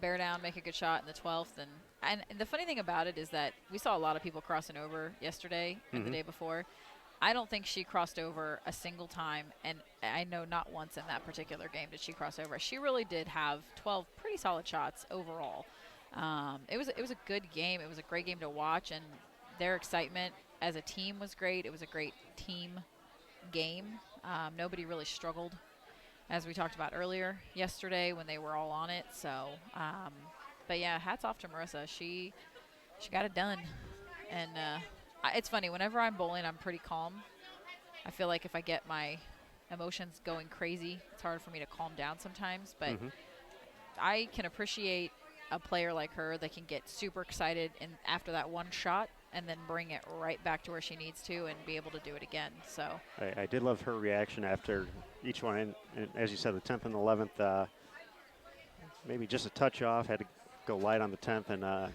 bear down, make a good shot in the 12th. And the funny thing about it is that we saw a lot of people crossing over yesterday and the day before. I don't think she crossed over a single time, and I know not once in that particular game did she cross over. She really did have 12 pretty solid shots overall. It was a good game. It was a great game to watch, and their excitement as a team was great. It was a great team game. Nobody really struggled, as we talked about earlier yesterday when they were all on it. So, but yeah, hats off to Marissa. She got it done, and it's funny, whenever I'm bowling, I'm pretty calm. I feel like if I get my emotions going crazy, it's hard for me to calm down sometimes, but I can appreciate a player like her that can get super excited and after that one shot and then bring it right back to where she needs to and be able to do it again. So I did love her reaction after each one, and as you said, the 10th and 11th, maybe just a touch off, had to go light on the 10th, and kind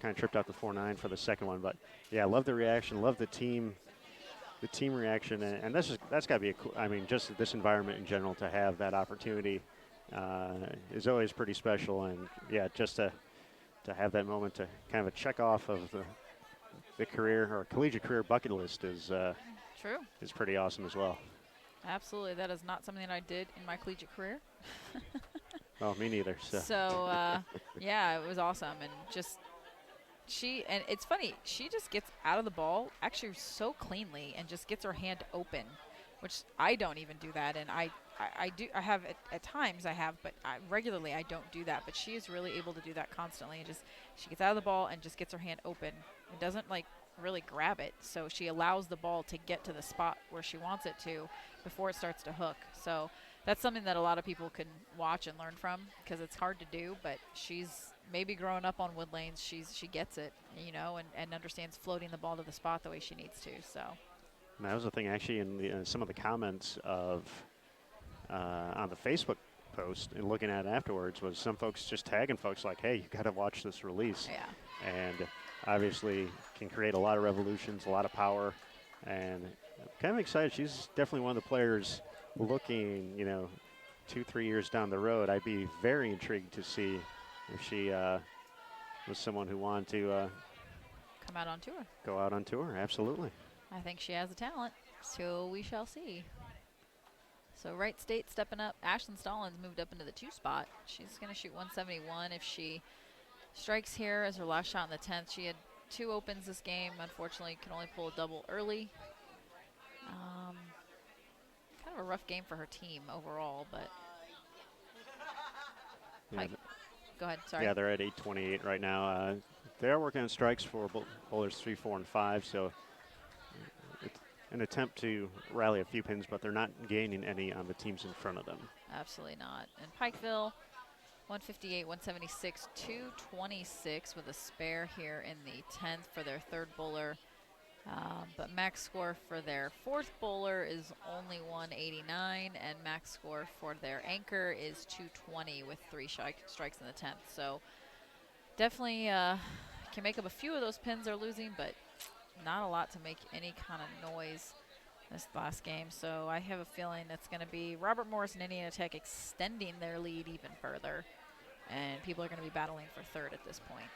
of tripped out the 4-9 for the second one. But yeah, love the reaction, love the team reaction, and that's got to be just this environment in general, to have that opportunity is always pretty special. And yeah, just to have that moment to kind of a check off of the career or collegiate career bucket list is true. Is pretty awesome as well. Absolutely, that is not something that I did in my collegiate career. Well, me neither. So yeah, it was awesome, and and it's funny, she just gets out of the ball actually so cleanly and just gets her hand open, which I don't even do that, and I have at times I have, but regularly I don't do that. But she is really able to do that constantly, and she gets out of the ball and just gets her hand open. It doesn't like really grab it, so she allows the ball to get to the spot where she wants it to before it starts to hook. So that's something that a lot of people can watch and learn from, because it's hard to do, but she's maybe growing up on wood lanes, she gets it, and understands floating the ball to the spot the way she needs to. So and that was the thing actually in some of the comments of on the Facebook post and looking at it afterwards, was some folks just tagging folks like, hey, you got to watch this release. Yeah. And obviously can create a lot of revolutions, a lot of power, and kind of excited. She's definitely one of the players looking, 2-3 years down the road. I'd be very intrigued to see if she was someone who wanted to come out on tour. Go out on tour, absolutely. I think she has the talent, so we shall see. So Wright State stepping up. Ashlyn Stallings moved up into the 2 spot. She's going to shoot 171 if she strikes here as her last shot in the 10th. She had 2 opens this game. Unfortunately, could only pull a double early. Kind of a rough game for her team overall, but Yeah, go ahead, sorry. Yeah, they're at 828 right now. They are working on strikes for bowlers 3, 4, and 5, so it's an attempt to rally a few pins, but they're not gaining any on the teams in front of them. Absolutely not. And Pikeville, 158, 176, 226 with a spare here in the 10th for their 3rd bowler. But max score for their 4th bowler is only 189, and max score for their anchor is 220 with 3 strikes in the 10th. So definitely can make up a few of those pins they're losing, but not a lot to make any kind of noise this last game. So I have a feeling it's going to be Robert Morris and Indiana Tech extending their lead even further, and people are going to be battling for third at this point.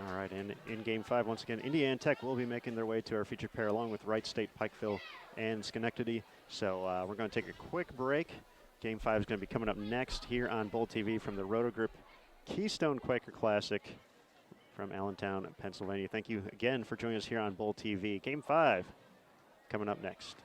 All right, and in Game 5, once again, Indiana Tech will be making their way to our featured pair along with Wright State, Pikeville, and Schenectady. So we're going to take a quick break. Game 5 is going to be coming up next here on Bowl TV from the Roto Group Keystone Quaker Classic from Allentown, Pennsylvania. Thank you again for joining us here on Bowl TV. Game 5 coming up next.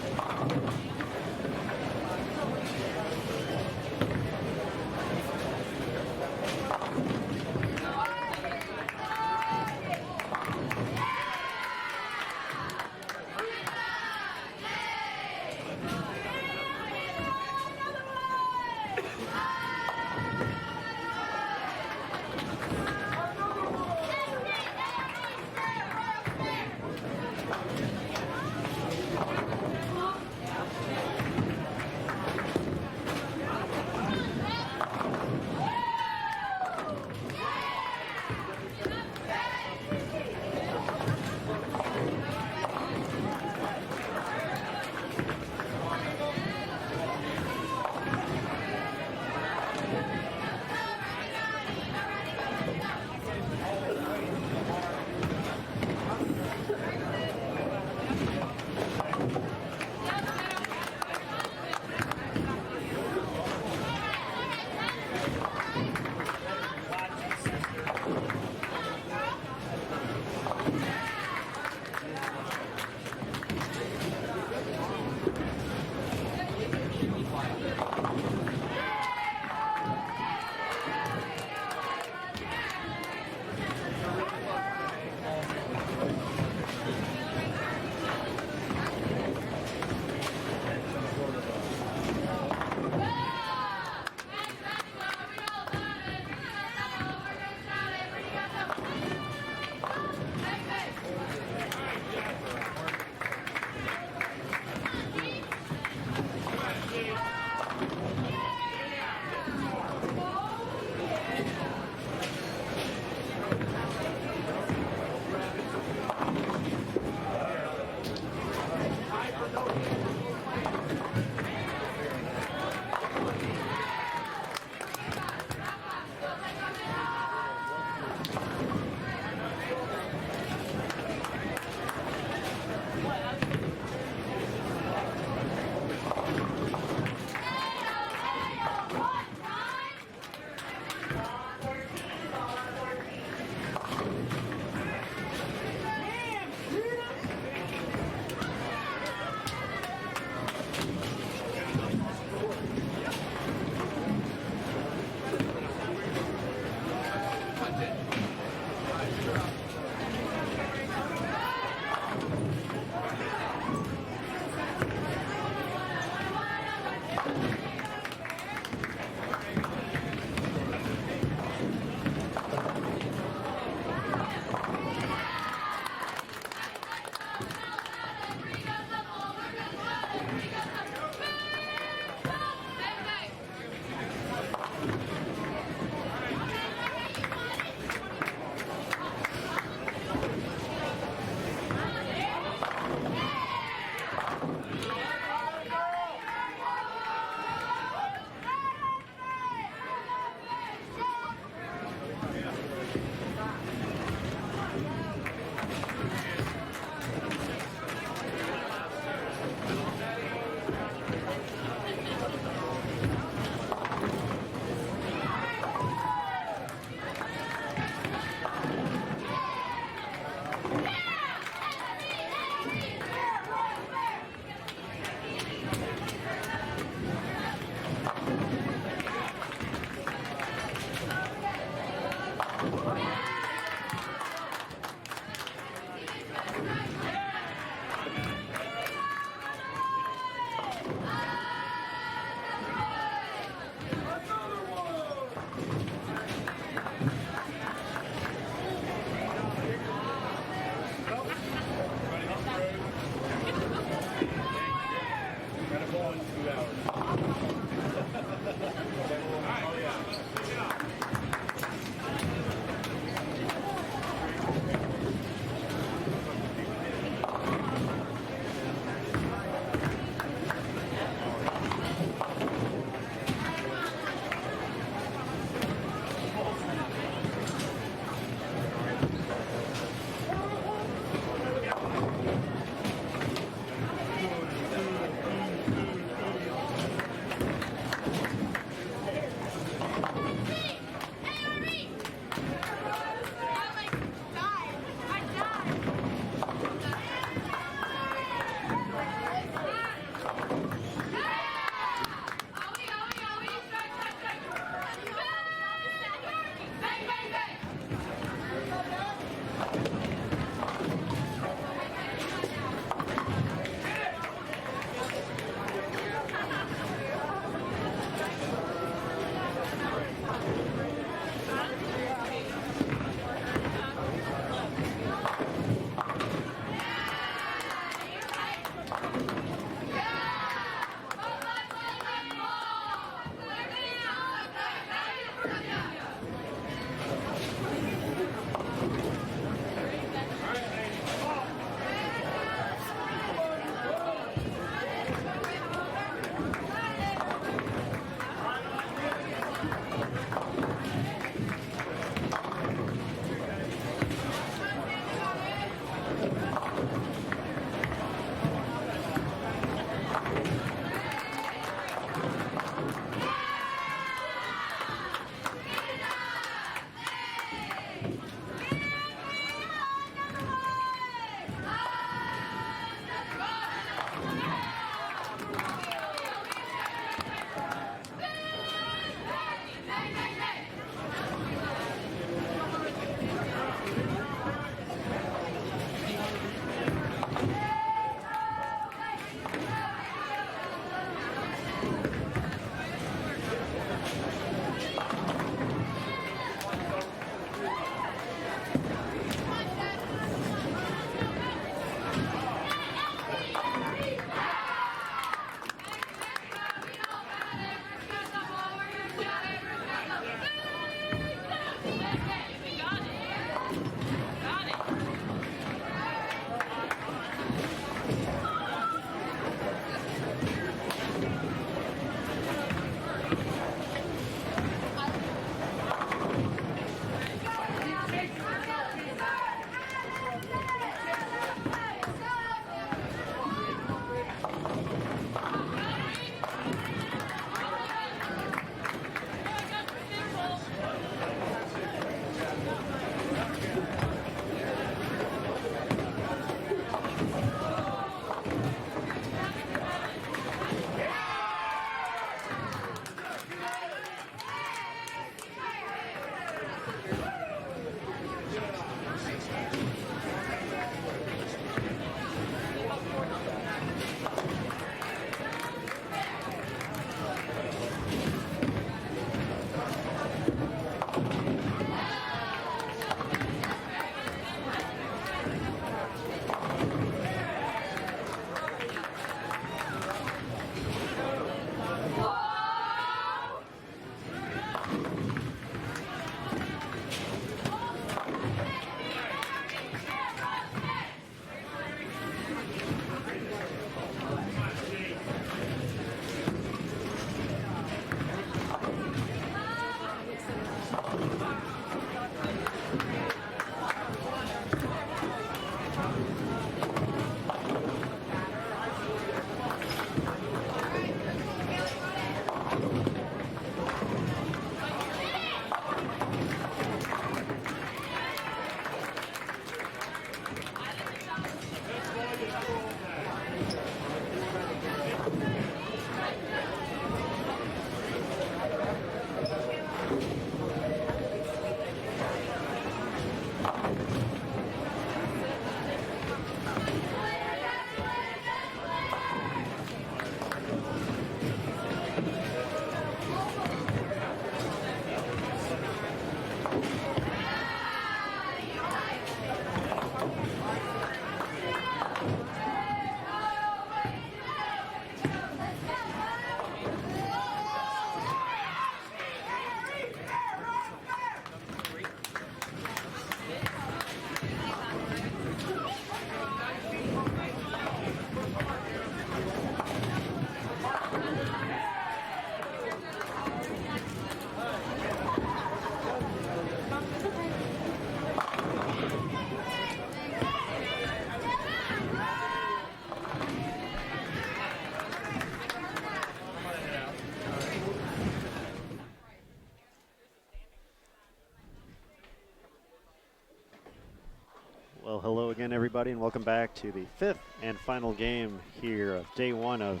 again, everybody, and welcome back to the 5th and final game here of day 1 of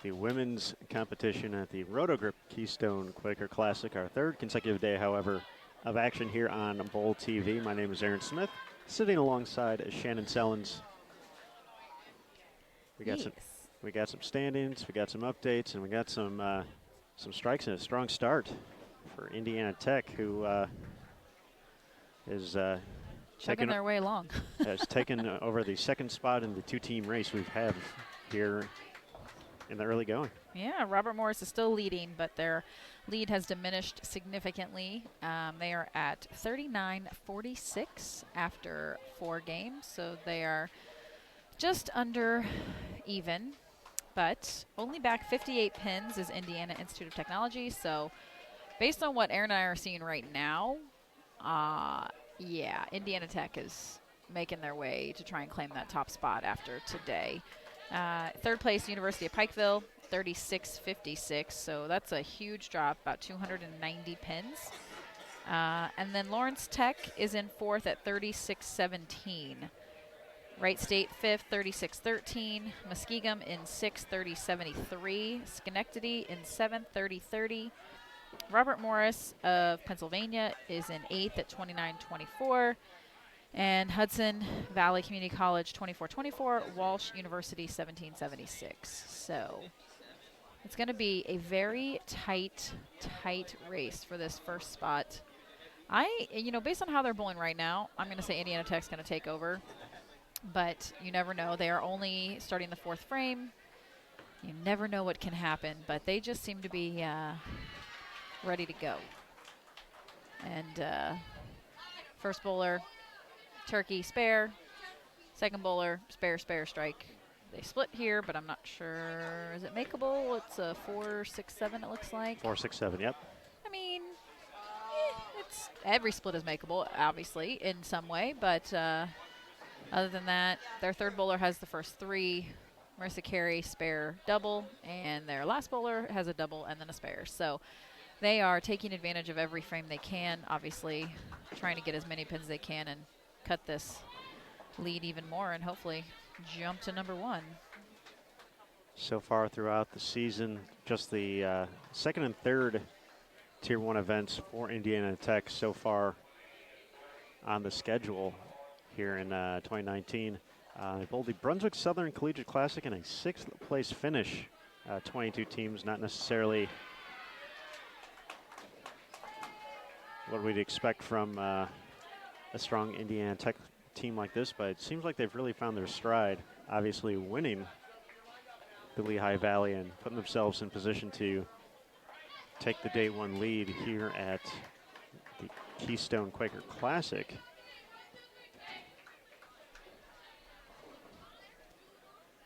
the women's competition at the Rotogrip Keystone Quaker Classic, our 3rd consecutive day, however, of action here on Bowl TV. My name is Aaron Smith, sitting alongside Shannon Sellens. We got some standings, we got some updates, and we got some strikes and a strong start for Indiana Tech, who is chugging their way along. has taken over the 2nd spot in the 2-team race we've had here in the early going. Yeah, Robert Morris is still leading, but their lead has diminished significantly. They are at 39-46 after 4 games, so they are just under even, but only back 58 pins is Indiana Institute of Technology. So based on what Aaron and I are seeing right now, yeah, Indiana Tech is making their way to try and claim that top spot after today. 3rd place, University of Pikeville, 36-56. So that's a huge drop, about 290 pins. And then Lawrence Tech is in 4th at 36-17. Wright State 5th, 36-13. Muskegum in 6th, 30-73. Schenectady in 7th, 30-30. Robert Morris of Pennsylvania is in 8th at 29-24. And Hudson Valley Community College 24-24. Walsh University 17-76. So it's going to be a very tight race for this first spot. Based on how they're bowling right now, I'm going to say Indiana Tech's going to take over. But you never know. They are only starting the 4th frame. You never know what can happen. But they just seem to be ready to go. And first bowler, turkey, spare. Second bowler, spare, strike. They split here, but I'm not sure. Is it makeable? It's a 4-6-7, it looks like. 4-6-7, yep. I mean, it's every split is makeable, obviously, in some way. But other than that, their 3rd bowler has the first 3. Marissa Carey, spare, double. And their last bowler has a double and then a spare. So they are taking advantage of every frame they can, obviously, trying to get as many pins they can and cut this lead even more and hopefully jump to number 1. So far throughout the season, just the 2nd and 3rd Tier 1 events for Indiana Tech so far on the schedule here in 2019. They bowled the Brunswick Southern Collegiate Classic in a 6th place finish. 22 teams, not necessarily what we'd expect from a strong Indiana Tech team like this, but it seems like they've really found their stride, obviously winning the Lehigh Valley and putting themselves in position to take the day 1 lead here at the Keystone Quaker Classic.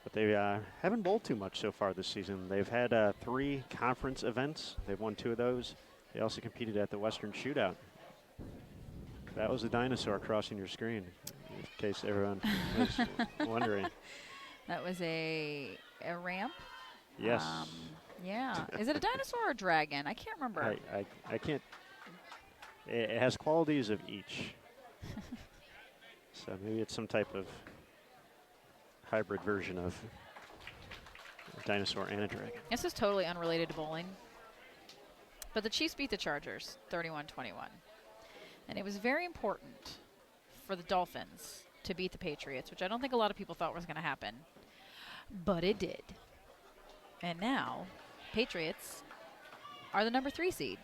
But they haven't bowled too much so far this season. They've had 3 conference events. They've won 2 of those. They also competed at the Western Shootout. That was a dinosaur crossing your screen, in case everyone was wondering. That was a ramp? Yes. Yeah. Is it a dinosaur or a dragon? I can't remember. I can't. It has qualities of each. So maybe it's some type of hybrid version of a dinosaur and a dragon. This is totally unrelated to bowling. But the Chiefs beat the Chargers 31-21. And it was very important for the Dolphins to beat the Patriots, which I don't think a lot of people thought was going to happen. But it did. And now, Patriots are the number 3 seed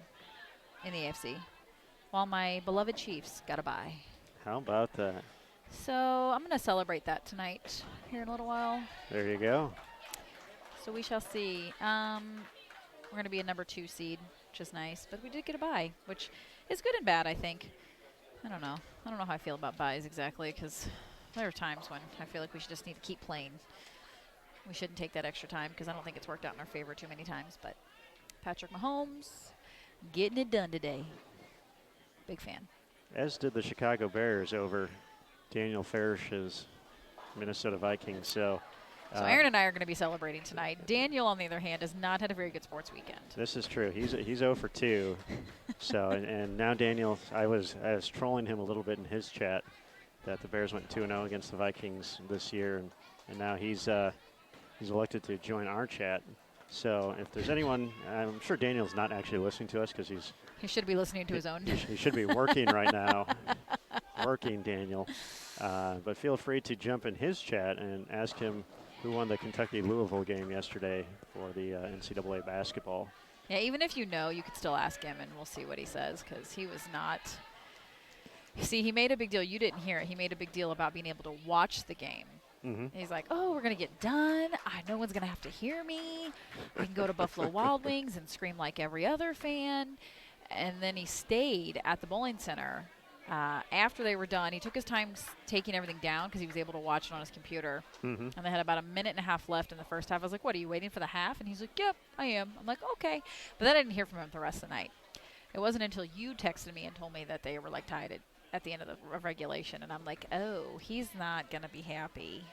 in the AFC, while my beloved Chiefs got a bye. How about that? So I'm going to celebrate that tonight here in a little while. There you go. So we shall see. We're going to be a number 2 seed, which is nice. But we did get a bye, which is good and bad, I think. I don't know. I don't know how I feel about byes exactly, because there are times when I feel like we should just need to keep playing. We shouldn't take that extra time, because I don't think it's worked out in our favor too many times. But Patrick Mahomes getting it done today. Big fan. As did the Chicago Bears over Daniel Farish's Minnesota Vikings. So Aaron and I are going to be celebrating tonight. Daniel, on the other hand, has not had a very good sports weekend. This is true. He's 0 for 2. So and now Daniel, I was trolling him a little bit in his chat, that the Bears went 2-0 against the Vikings this year, and now he's elected to join our chat. So if there's anyone, I'm sure Daniel's not actually listening to us because he should be listening to his own. He should be working right now. Working, Daniel. But feel free to jump in his chat and ask him who won the Kentucky-Louisville game yesterday for the NCAA basketball. Yeah, even if you know, you could still ask him, and we'll see what he says, because he was not. See, he made a big deal. You didn't hear it. He made a big deal about being able to watch the game. He's like, oh, we're going to get done. No one's going to have to hear me. I can go to Buffalo Wild Wings and scream like every other fan. And then he stayed at the bowling center after they were done. He took his time taking everything down because he was able to watch it on his computer. And they had about a minute and a half left in the first half. I was like, what, are you waiting for the half? And he's like, yep, I am. I'm like, okay. But then I didn't hear from him the rest of the night. It wasn't until you texted me and told me that they were like tied at the end of the regulation. And I'm like, oh, he's not going to be happy.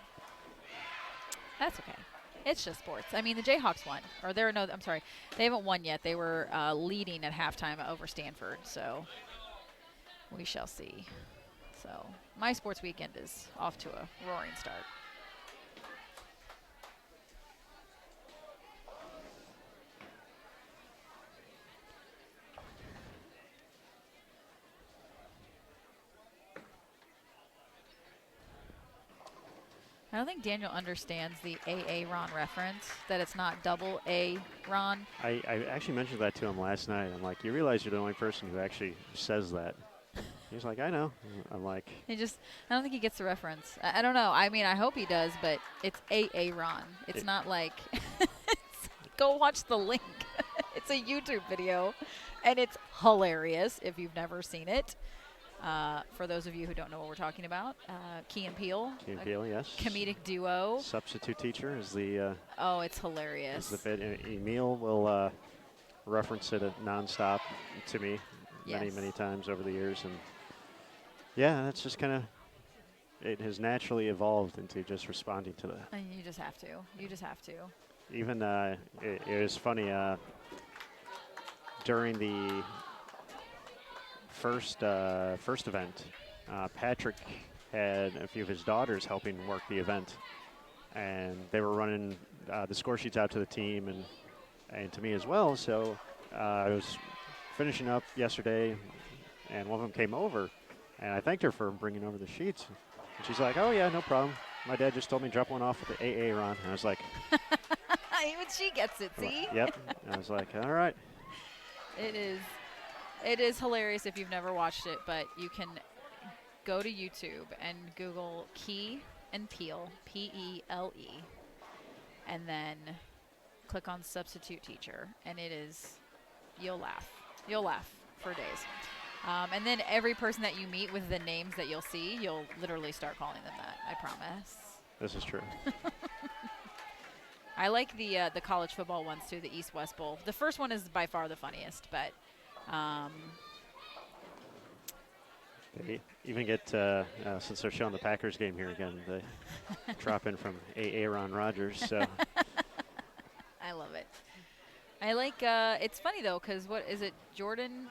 That's okay. It's just sports. I mean, the Jayhawks won. I'm sorry. They haven't won yet. They were leading at halftime over Stanford. So we shall see. So my sports weekend is off to a roaring start. I don't think Daniel understands the AA Ron reference, that it's not double A Ron. I actually mentioned that to him last night. I'm like, you realize you're the only person who actually says that. He's like, I know. I'm like. I don't think he gets the reference. I don't know. I mean, I hope he does, but it's AA Ron. It's not like, go watch the link. It's a YouTube video, and it's hilarious if you've never seen it. For those of you who don't know what we're talking about, Key and Peele. Key and Peele, yes. Comedic duo. Substitute teacher is the. Oh, it's hilarious. Is the bit. Emil will reference it nonstop to me many times over the years, and yeah, that's just kind of. It has naturally evolved into just responding to that. And you just have to. You just have to. Even it was funny during the first event, Patrick had a few of his daughters helping work the event, and they were running the score sheets out to the team and to me as well. So I was finishing up yesterday, and one of them came over, and I thanked her for bringing over the sheets. And she's like, "Oh yeah, no problem. My dad just told me to drop one off at the AA Ron." And I was like, even she gets it. See? Yep. I was like, all right. It is hilarious if you've never watched it, but you can go to YouTube and Google Key and Peele, P-E-L-E, and then click on Substitute Teacher, and you'll laugh. You'll laugh for days. And then every person that you meet with the names that you'll see, you'll literally start calling them that, I promise. This is true. I like the college football ones too, the East-West Bowl. The first one is by far the funniest, but they even get, since they're showing the Packers game here again, they drop in from Aaron Rodgers. So I love it. I like, it's funny though, because what is it, Jordan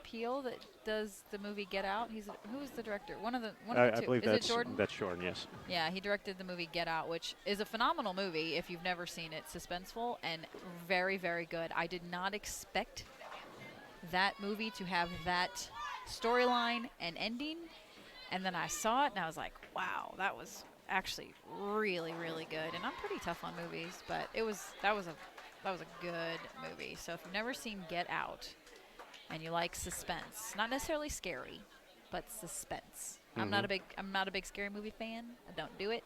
Peele that does the movie Get Out? Who's the director? One of the two. I believe is it Jordan? That's Jordan, yes. Yeah, he directed the movie Get Out, which is a phenomenal movie if you've never seen it. Suspenseful and very, very good. I did not expect that movie to have that storyline and ending, and then I saw it and I was like, wow, that was actually really, really good. And I'm pretty tough on movies, but that was a good movie. So if you've never seen Get Out and you like suspense, not necessarily scary, but suspense. I'm not a big scary movie fan. I don't do it.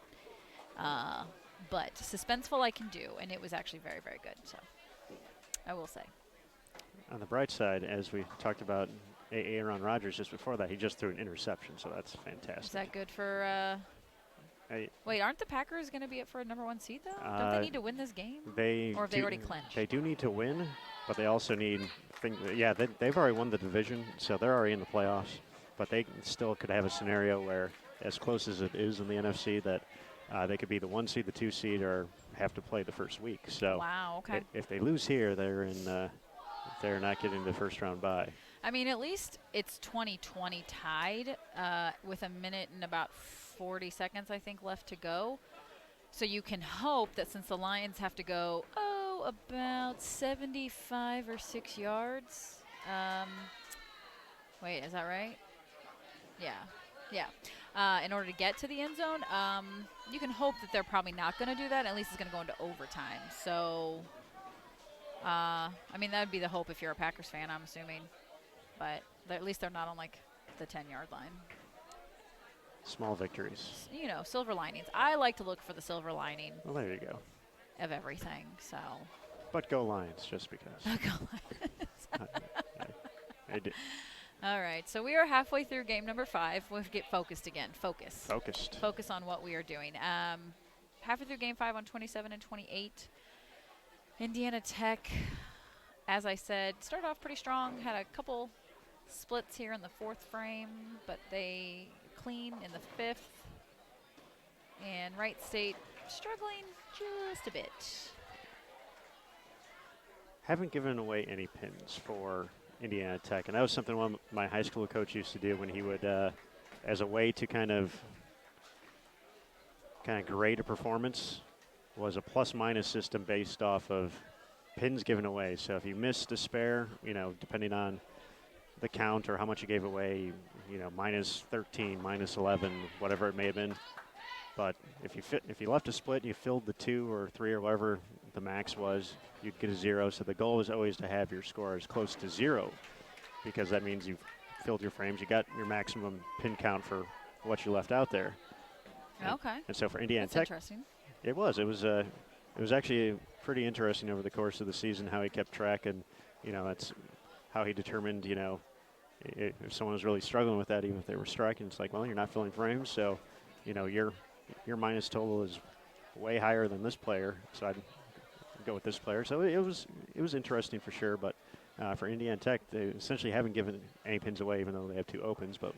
But suspenseful I can do, and it was actually very, very good. So I will say. On the bright side, as we talked about Aaron Rodgers just before that, he just threw an interception, so that's fantastic. Is that good for wait, aren't the Packers going to be up for a #1 seed, though? Don't they need to win this game? Or have they already clinched? They do need to win, but they also need they've already won the division, so they're already in the playoffs. But they still could have a scenario where, as close as it is in the NFC, that they could be the 1 seed, the 2 seed, or have to play the first week. So wow, okay. if they lose here, they're not getting the first round bye. I mean, at least it's 20-20 tied with a minute and about 40 seconds, I think, left to go. So you can hope that since the Lions have to go, about 75 or 6 yards. Wait, is that right? Yeah. In order to get to the end zone, you can hope that they're probably not going to do that. At least it's going to go into overtime. So, I mean, that would be the hope if you're a Packers fan, I'm assuming. But at least they're not on, like, the 10-yard line. Small victories. You know, silver linings. I like to look for the silver lining. Well, there you go. Of everything, so. But go Lions, just because. Go Lions. I did. All right, so we are halfway through game number 5. We'll get focused again. Focused. Focus on what we are doing. Halfway through game 5 on 27 and 28. Indiana Tech, as I said, started off pretty strong. Had a couple splits here in the 4th frame, but they clean in the 5th. And Wright State struggling just a bit. Haven't given away any pins for Indiana Tech, and that was something one of my high school coach used to do when he would, as a way to kind of grade a performance, was a plus-minus system based off of pins given away. So if you missed a spare, you know, depending on the count or how much you gave away, you know, minus 13, minus 11, whatever it may have been. But if you left a split, you filled the 2 or 3 or whatever the max was, you'd get a 0. So the goal is always to have your score as close to 0, because that means you've filled your frames. You got your maximum pin count for what you left out there. Okay. And so for Indiana That's Tech, interesting. it was actually pretty interesting over the course of the season how he kept track, and you know that's how he determined, you know, if someone was really struggling with that, even if they were striking, it's like, well, you're not filling frames, so you know your minus total is way higher than this player, so I'd go with this player. So it was interesting for sure. But for Indiana Tech, they essentially haven't given any pins away, even though they have 2 opens, but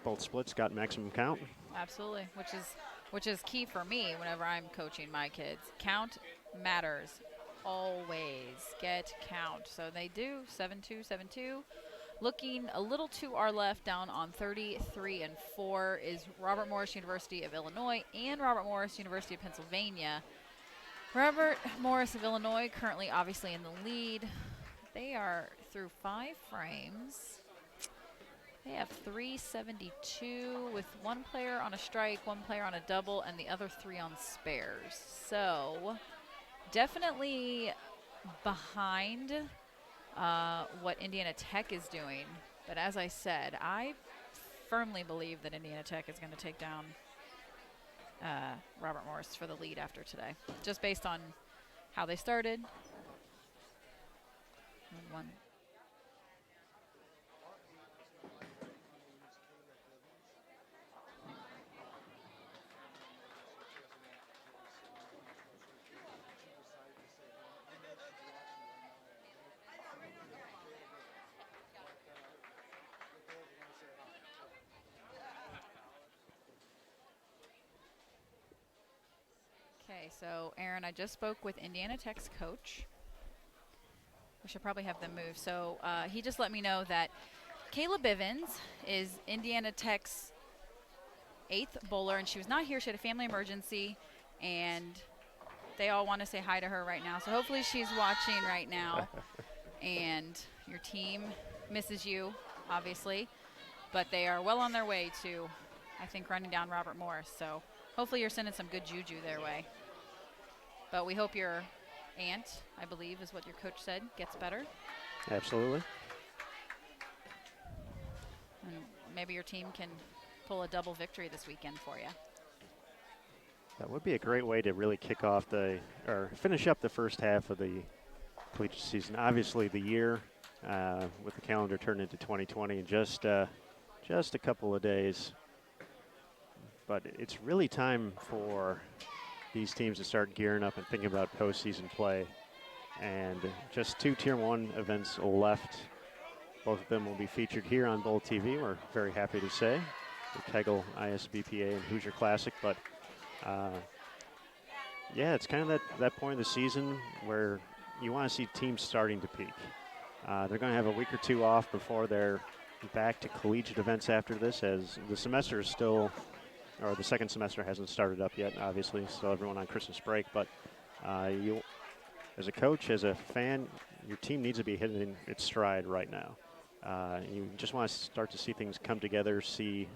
both splits got maximum count. Absolutely, which is key for me whenever I'm coaching my kids. Count matters. Always get count. So they do 7-2, 7-2. Looking a little to our left, down on 33 and 4 is Robert Morris University of Illinois and Robert Morris University of Pennsylvania. Robert Morris of Illinois currently obviously in the lead. They are through 5 frames. They have 372 with 1 player on a strike, 1 player on a double, and the other 3 on spares. So definitely behind what Indiana Tech is doing. But as I said, I firmly believe that Indiana Tech is going to take down Robert Morris for the lead after today, just based on how they started. One. Okay, so Aaron, I just spoke with Indiana Tech's coach. We should probably have them move. So he just let me know that Kayla Bivens is Indiana Tech's 8th bowler, and she was not here. She had a family emergency, and they all want to say hi to her right now. So hopefully she's watching right now. And your team misses you, obviously, but they are well on their way to, I think, running down Robert Morris. So hopefully you're sending some good juju their way. But we hope your aunt, I believe is what your coach said, gets better. Absolutely. And maybe your team can pull a double victory this weekend for you. That would be a great way to really kick off finish up the first half of the collegiate season. Obviously, the year with the calendar turned into 2020 in just a couple of days. But it's really time for these teams to start gearing up and thinking about postseason play. And just 2 Tier 1 events left. Both of them will be featured here on Bowl TV, we're very happy to say. The Kegel ISBPA and Hoosier Classic. But, yeah, it's kind of that point of the season where you want to see teams starting to peak. They're going to have a week or two off before they're back to collegiate events after this, as the semester is still, or the second semester hasn't started up yet, obviously, still everyone on Christmas break. But you, as a coach, as a fan, your team needs to be hitting its stride right now. You just want to start to see things come together, see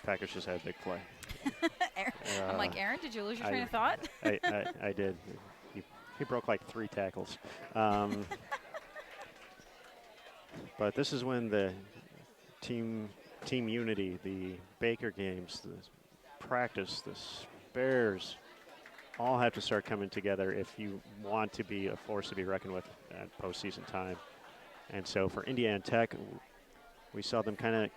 Packers just had a big play. I'm like, Aaron, did you lose your train of thought? I did. He broke like 3 tackles. But this is when the team unity, the Baker games, the practice, the spares, all have to start coming together if you want to be a force to be reckoned with at postseason time. And so for Indiana Tech, we saw them kind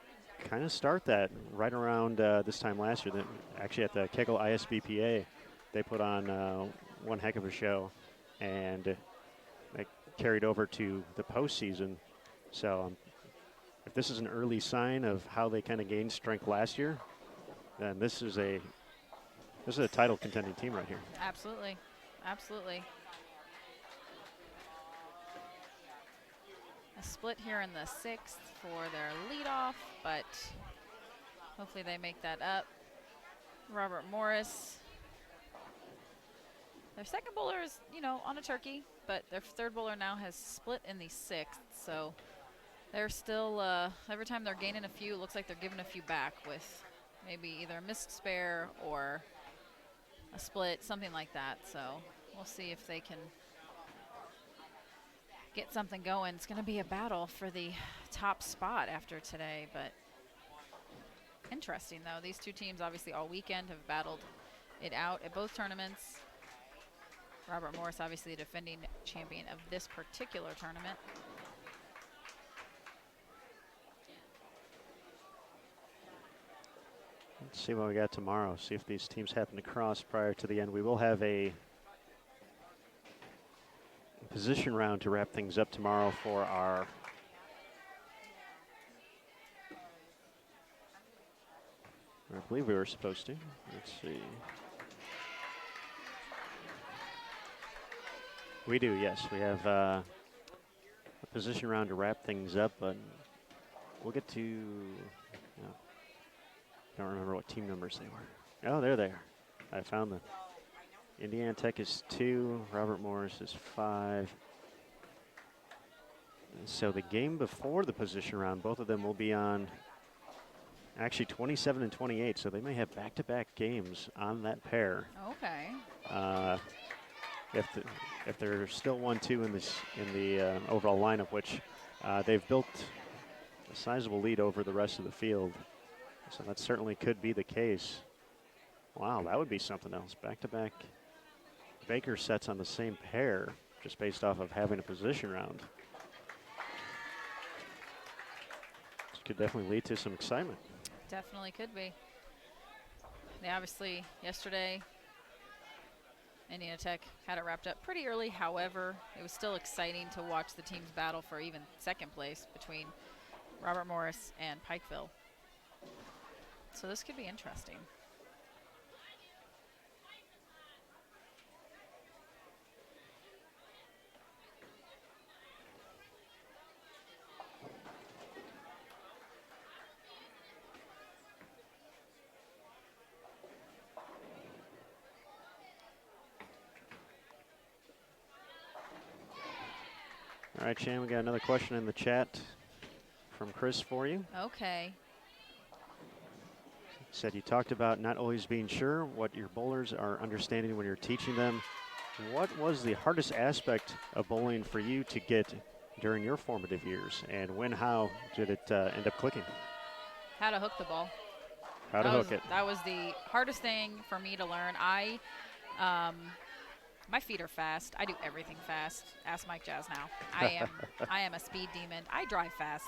of start that right around this time last year. Actually, at the Kegel ISBPA, they put on one heck of a show, and they carried over to the postseason. So if this is an early sign of how they kind of gained strength last year, then this is a title contending team right here. Absolutely. Absolutely. A split here in the 6th for their leadoff, but hopefully they make that up. Robert Morris. Their second bowler is, on a turkey, but their third bowler now has split in the 6th. So they're still, every time they're gaining a few, it looks like they're giving a few back with maybe either a missed spare or a split, something like that. So we'll see if they can get something going. It's going to be a battle for the top spot after today, but interesting, though. These two teams, obviously, all weekend have battled it out at both tournaments. Robert Morris, obviously, the defending champion of this particular tournament. Let's see what we got tomorrow. See if these teams happen to cross prior to the end. We will have a position round to wrap things up tomorrow for our I believe we were supposed to. Let's see. We do, yes. We have a position round to wrap things up, but we'll get to, don't remember what team numbers they were. Oh, there they are. I found them. Indiana Tech is 2, Robert Morris is 5. And so the game before the position round, both of them will be on actually 27 and 28, so they may have back-to-back games on that pair. Okay. If they're still 1-2 in the overall lineup, which they've built a sizable lead over the rest of the field, so that certainly could be the case. Wow, that would be something else. Back-to-back Baker sets on the same pair, just based off of having a position round. This could definitely lead to some excitement. Definitely could be. They obviously, yesterday, Indiana Tech had it wrapped up pretty early. However, it was still exciting to watch the teams battle for even second place between Robert Morris and Pikeville. So this could be interesting. All right, Shan, we got another question in the chat from Chris for you. Okay. Said you talked about not always being sure what your bowlers are understanding when you're teaching them. What was the hardest aspect of bowling for you to get during your formative years, and how did it end up clicking? How to hook the ball. How to hook it. That was the hardest thing for me to learn. My feet are fast. I do everything fast. Ask Mike Jazz now. I am a speed demon. I drive fast.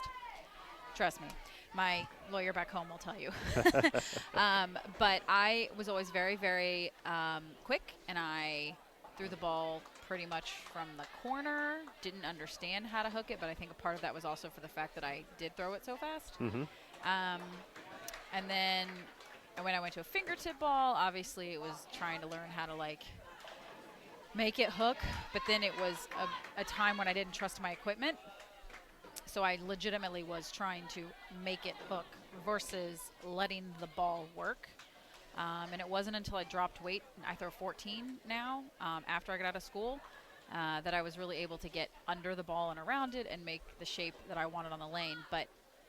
Trust me. My lawyer back home will tell you. But I was always very, very quick, and I threw the ball pretty much from the corner. Didn't understand how to hook it, but I think a part of that was also for the fact that I did throw it so fast. Mm-hmm. And then when I went to a fingertip ball, obviously it was trying to learn how to, make it hook, but then it was a time when I didn't trust my equipment. So I legitimately was trying to make it hook versus letting the ball work. And it wasn't until I dropped weight, I throw 14 now, after I got out of school, that I was really able to get under the ball and around it and make the shape that I wanted on the lane. But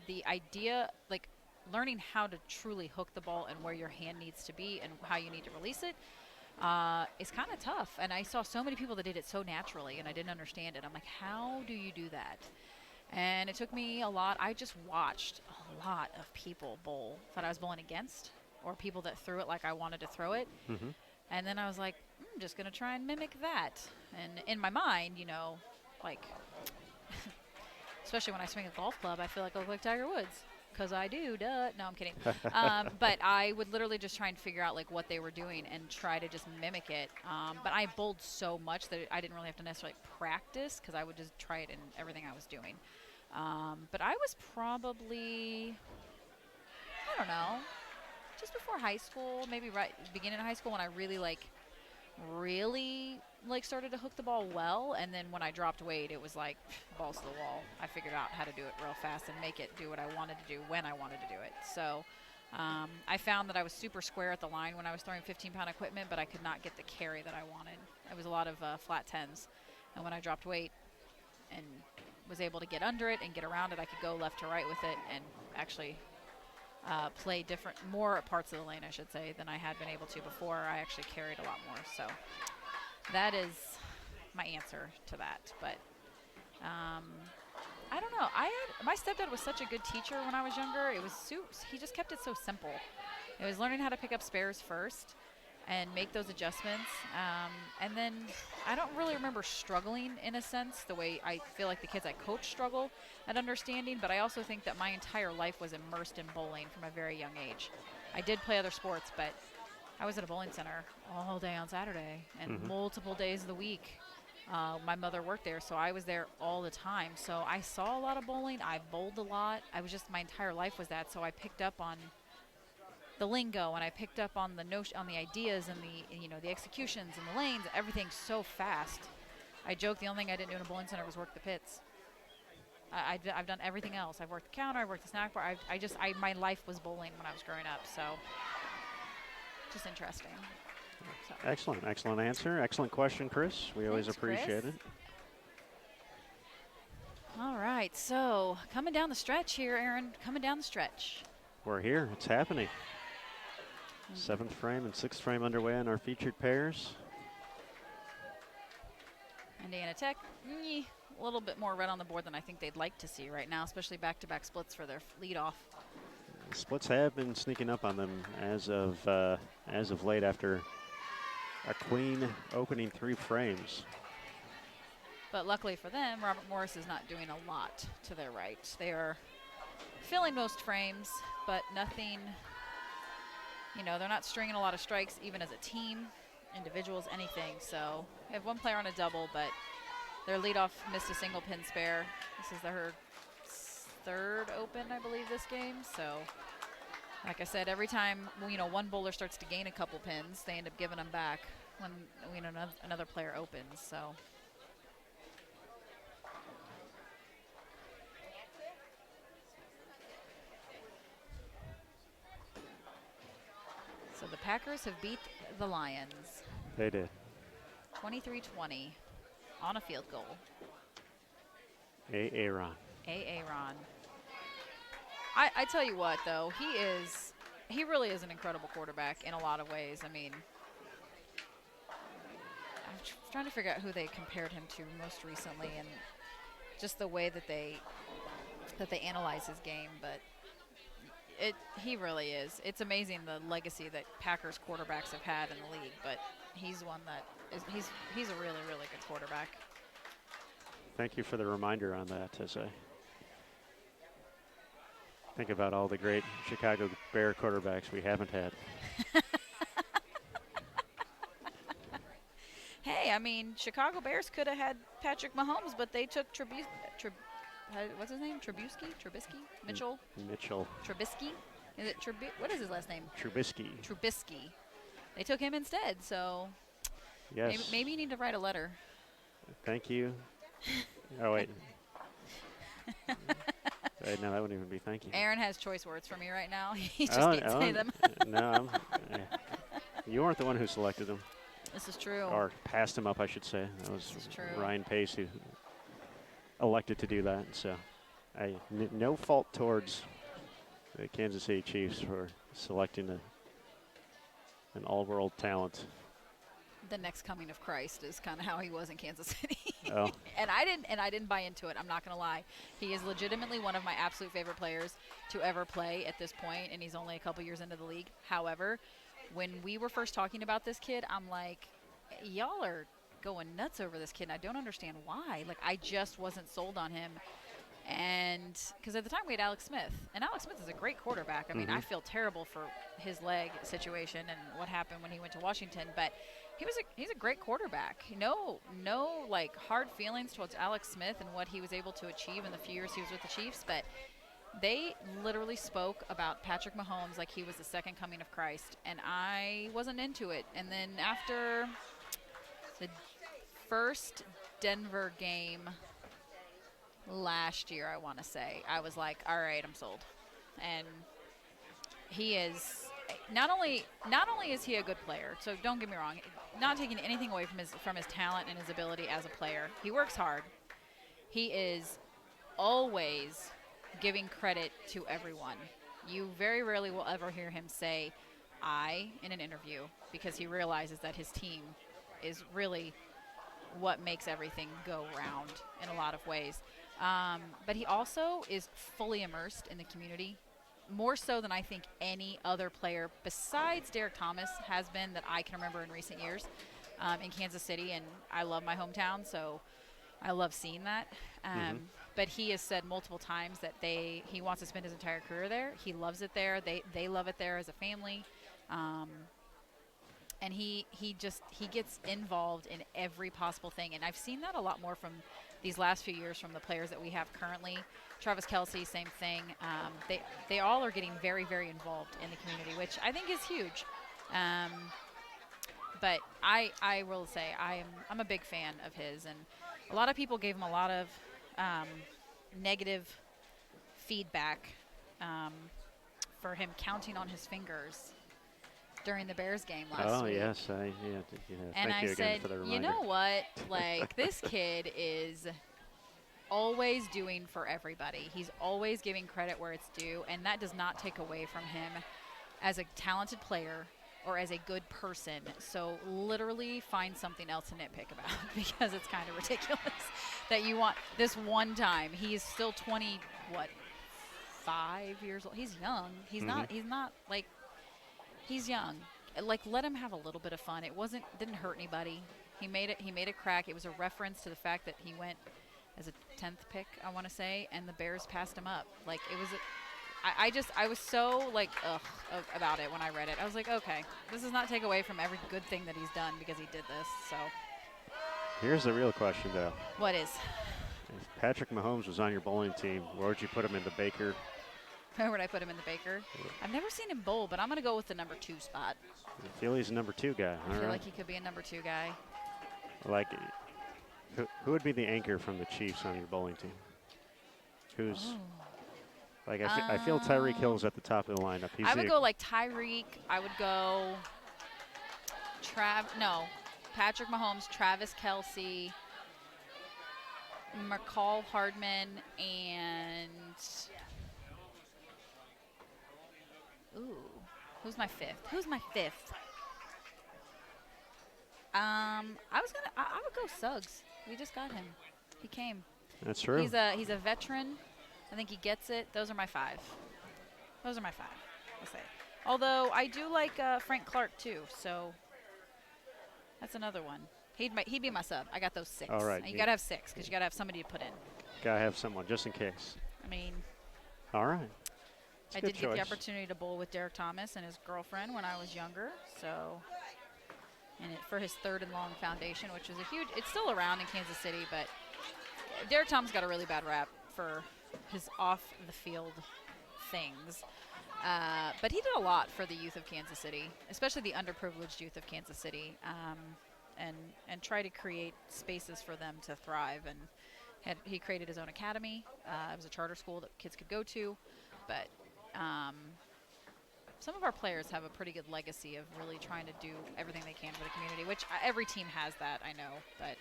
the idea, like learning how to truly hook the ball and where your hand needs to be and how you need to release it, is kind of tough. And I saw so many people that did it so naturally, and I didn't understand it. I'm like, how do you do that? And it took me a lot. I just watched a lot of people bowl that I was bowling against, or people that threw it like I wanted to throw it. Mm-hmm. And then I was like, I'm just going to try and mimic that. And in my mind, you know, like, especially when I swing a golf club, I feel like I look like Tiger Woods. Because I do, duh. No, I'm kidding. But I would literally just try and figure out, like, what they were doing and try to just mimic it. But I bowled so much that I didn't really have to necessarily practice, because I would just try it in everything I was doing. But I was probably, I don't know, just before high school, maybe right beginning of high school, when I really started to hook the ball well. And then when I dropped weight, it was like balls to the wall. I figured out how to do it real fast and make it do what I wanted to do when I wanted to do it. So I found that I was super square at the line when I was throwing 15-pound equipment, but I could not get the carry that I wanted. It was a lot of flat 10s. And when I dropped weight and was able to get under it and get around it, I could go left to right with it and actually play more parts of the lane, I should say, than I had been able to before. I actually carried a lot more. So that is my answer to that. But I don't know. My stepdad was such a good teacher when I was younger. He just kept it so simple. It was learning how to pick up spares first and make those adjustments. And then I don't really remember struggling, in a sense, the way I feel like the kids I coach struggle at understanding. But I also think that my entire life was immersed in bowling from a very young age. I did play other sports, but I was at a bowling center all day on Saturday and multiple days of the week. My mother worked there, so I was there all the time. So I saw a lot of bowling. I bowled a lot. My entire life was that. So I picked up on the lingo, and I picked up on the ideas and the executions and the lanes, everything so fast. I joke the only thing I didn't do in a bowling center was work the pits. I've done everything else. I've worked the counter, I've worked the snack bar. My life was bowling when I was growing up, so just interesting. So. Excellent answer. Excellent question, Chris. We always appreciate it. All right, so coming down the stretch here, Aaron, coming down the stretch. We're here. It's happening. 7th frame and 6th frame underway on our featured pairs. Indiana Tech, a little bit more red on the board than I think they'd like to see right now, especially back-to-back splits for their leadoff. Splits have been sneaking up on them as of late after a queen opening 3 frames. But luckily for them, Robert Morris is not doing a lot to their right. They are filling most frames, but nothing, they're not stringing a lot of strikes, even as a team, individuals, anything. So they have one player on a double, but their leadoff missed a single pin spare. This is her 3rd open, I believe, this game. So like I said, every time, one bowler starts to gain a couple pins, they end up giving them back when, another player opens. So the Packers have beat the Lions. They did. 23-20 on a field goal. Aaron. Aaron. I tell you what, though, he really is an incredible quarterback in a lot of ways. I mean, I'm trying to figure out who they compared him to most recently, and just the way that they analyze his game, but he really is. It's amazing the legacy that Packers quarterbacks have had in the league, but he's one that he's a really, really good quarterback. Thank you for the reminder on that, as I think about all the great Chicago Bear quarterbacks we haven't had. Hey, I mean, Chicago Bears could have had Patrick Mahomes, but they took what's his name? Trubisky? Mitchell? Trubisky? Is it what is his last name? Trubisky. They took him instead, so Yes. Maybe you need to write a letter. Thank you. Oh, wait. No, that wouldn't even be thank you. Aaron has choice words for me right now. He just can't say them. No, you weren't the one who selected him. This is true. Or passed him up, I should say. That was This is true. Ryan Pace who elected to do that. So no fault towards the Kansas City Chiefs for selecting an all-world talent. The next coming of Christ is kind of how he was in Kansas City. Oh. and I didn't buy into it. I'm not going to lie. He is legitimately one of my absolute favorite players to ever play at this point, and he's only a couple years into the league. However, when we were first talking about this kid, I'm like, y'all are going nuts over this kid, and I don't understand why. Like, I just wasn't sold on him. And because at the time we had Alex Smith, and Alex Smith is a great quarterback. I mean, I feel terrible for his leg situation and what happened when he went to Washington, but he's a great quarterback. No like hard feelings towards Alex Smith and what he was able to achieve in the few years he was with the Chiefs, but they literally spoke about Patrick Mahomes like he was the second coming of Christ, and I wasn't into it. And then after the first Denver game last year, I want to say, I was like, all right, I'm sold. And he is not only is he a good player, so don't get me wrong, not taking anything away from his talent and his ability as a player. He works hard. He is always giving credit to everyone. You very rarely will ever hear him say "I" in an interview, because he realizes that his team is really what makes everything go round in a lot of ways. But he also is fully immersed in the community, more so than I think any other player besides Derek Thomas has been that I can remember in recent years in Kansas City. And I love my hometown, so I love seeing that. But he has said multiple times that he wants to spend his entire career there. He loves it there. They love it there as a family. And he gets involved in every possible thing. And I've seen that a lot more from these last few years from the players that we have currently. Travis Kelce, same thing. They all are getting very, very involved in the community, which I think is huge. But I will say I'm a big fan of his, and a lot of people gave him a lot of negative feedback for him counting on his fingers during the Bears game last week. Oh, yes. And thank you I again said, for the reminder. you know what? Like, this kid is always doing for everybody. He's always giving credit where it's due, and that does not take away from him as a talented player or as a good person. So literally find something else to nitpick about because it's kind of ridiculous that you want this one time. He's still 5 years old. He's young. He's not like, he's young. Like, let him have a little bit of fun. Didn't hurt anybody. He made a crack. It was a reference to the fact that he went as a 10th pick, I want to say, and the Bears passed him up. Like, it was I was so like about it when I read it. I was like, okay, this does not take away from every good thing that he's done because he did this. So here's the real question, though. what is? If Patrick Mahomes was on your bowling team, where would you put him in the Baker? Where would I put him in the Baker? I've never seen him bowl, but I'm going to go with the number 2 spot. I feel he's a number 2 guy. I feel like he could be a number 2 guy. Like, who would be the anchor from the Chiefs on your bowling team? Who's like? I feel Tyreek Hill's at the top of the lineup. I would go like Tyreek. I would go Patrick Mahomes, Travis Kelce, McCall Hardman, and who's my fifth? I would go Suggs. We just got him. He came. That's true. He's a veteran. I think he gets it. Those are my 5. I'll say. Although I do like Frank Clark too, so that's another one. He'd be my sub. I got those 6. All right. And you gotta have 6 because you gotta have somebody to put in. Gotta have someone just in case. I mean. All right. I did get the opportunity to bowl with Derek Thomas and his girlfriend when I was younger, so. And for his third and long foundation, which was it's still around in Kansas City, but Derek Thomas got a really bad rap for his off-the-field things. But he did a lot for the youth of Kansas City, especially the underprivileged youth of Kansas City. and try to create spaces for them to thrive. And he created his own academy. It was a charter school that kids could go to, but some of our players have a pretty good legacy of really trying to do everything they can for the community, which every team has that, I know, but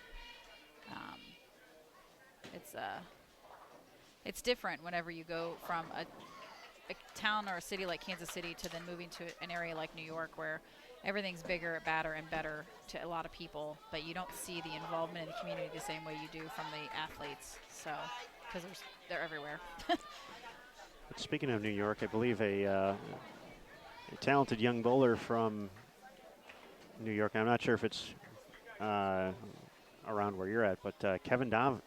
it's different whenever you go from a town or a city like Kansas City to then moving to an area like New York where everything's bigger, badder, and better to a lot of people, but you don't see the involvement in the community the same way you do from the athletes. So, because they're everywhere. But speaking of New York, I believe a talented young bowler from New York. I'm not sure if it's around where you're at, but Kevin Donovan.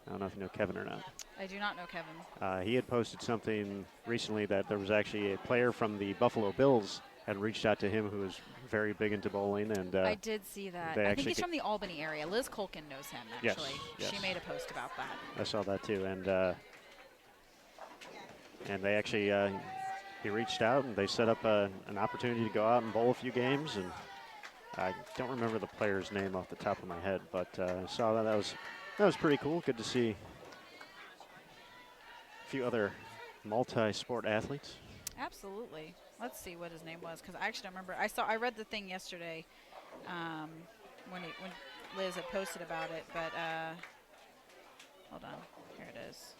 I don't know if you know Kevin or not. I do not know Kevin. He had posted something recently that there was actually a player from the Buffalo Bills had reached out to him who was very big into bowling. And I did see that. I think he's from the Albany area. Liz Colkin knows him, actually. Yes. She made a post about that. I saw that too. And they actually, he reached out and they set up an opportunity to go out and bowl a few games. And I don't remember the player's name off the top of my head, but I saw that. That was pretty cool. Good to see a few other multi-sport athletes. Absolutely. Let's see what his name was, because I actually don't remember. I read the thing yesterday when Liz had posted about it, but hold on. Here it is.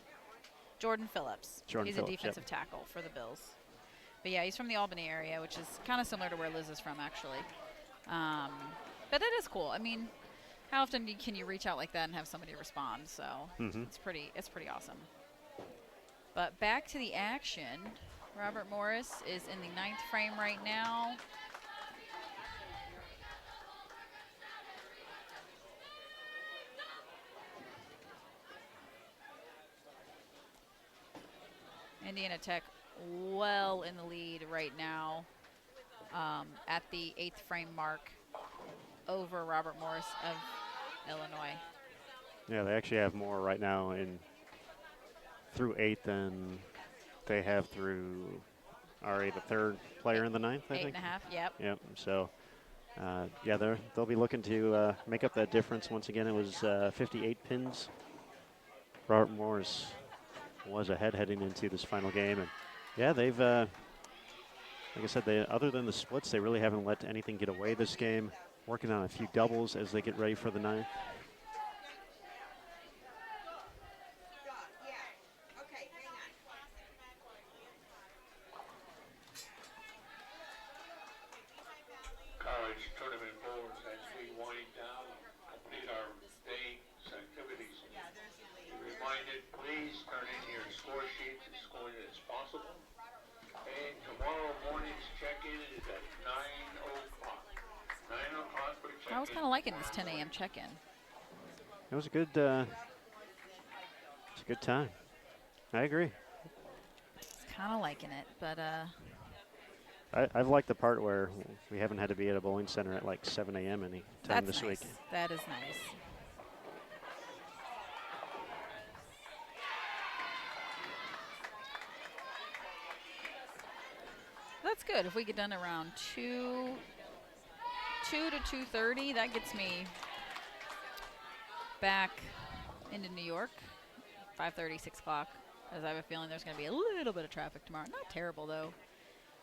Jordan Phillips. He's a defensive tackle for the Bills. But yeah, he's from the Albany area, which is kind of similar to where Liz is from, actually. But it is cool. I mean, how often can you reach out like that and have somebody respond? So it's pretty awesome. But back to the action. Robert Morris is in the 9th frame right now. Indiana Tech well in the lead right now at the 8th frame mark over Robert Morris of Illinois. Yeah, they actually have more right now through 8th than they have through Ari, the 3rd player in the 9th, I think. 8.5, yep. Yep, so yeah, they'll be looking to make up that difference. Once again, it was 58 pins. Robert Morris was ahead heading into this final game. And yeah, they've, like I said, other than the splits, they really haven't let anything get away this game. Working on a few doubles as they get ready for the 9th. College tournament bowlers as we wind down and complete our day's activities. Be reminded, please turn in your score sheets as soon as possible. And tomorrow morning's check-in is at 9 o'clock. 9 o'clock for check-in. I was kind of liking this 10 a.m. check-in. It was a good, it's a good time. I agree. Kind of liking it, but I've liked the part where we haven't had to be at a bowling center at like 7 a.m. any time this week. That is nice. That's good. If we get done around 2 to 2:30, that gets me back into New York. 5:30, 6 o'clock, as I have a feeling there's going to be a little bit of traffic tomorrow. Not terrible, though.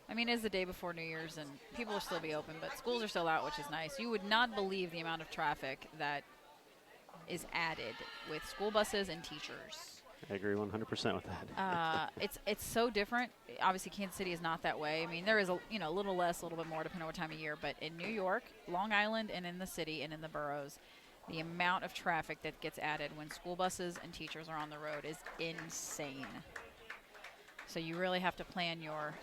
I mean, it's the day before New Year's, and people will still be open, but schools are still out, which is nice. You would not believe the amount of traffic that is added with school buses and teachers. I agree 100% with that. It's so different. Obviously, Kansas City is not that way. I mean, there is a little less, a little bit more, depending on what time of year. But in New York, Long Island, and in the city and in the boroughs, the amount of traffic that gets added when school buses and teachers are on the road is insane. So you really have to plan your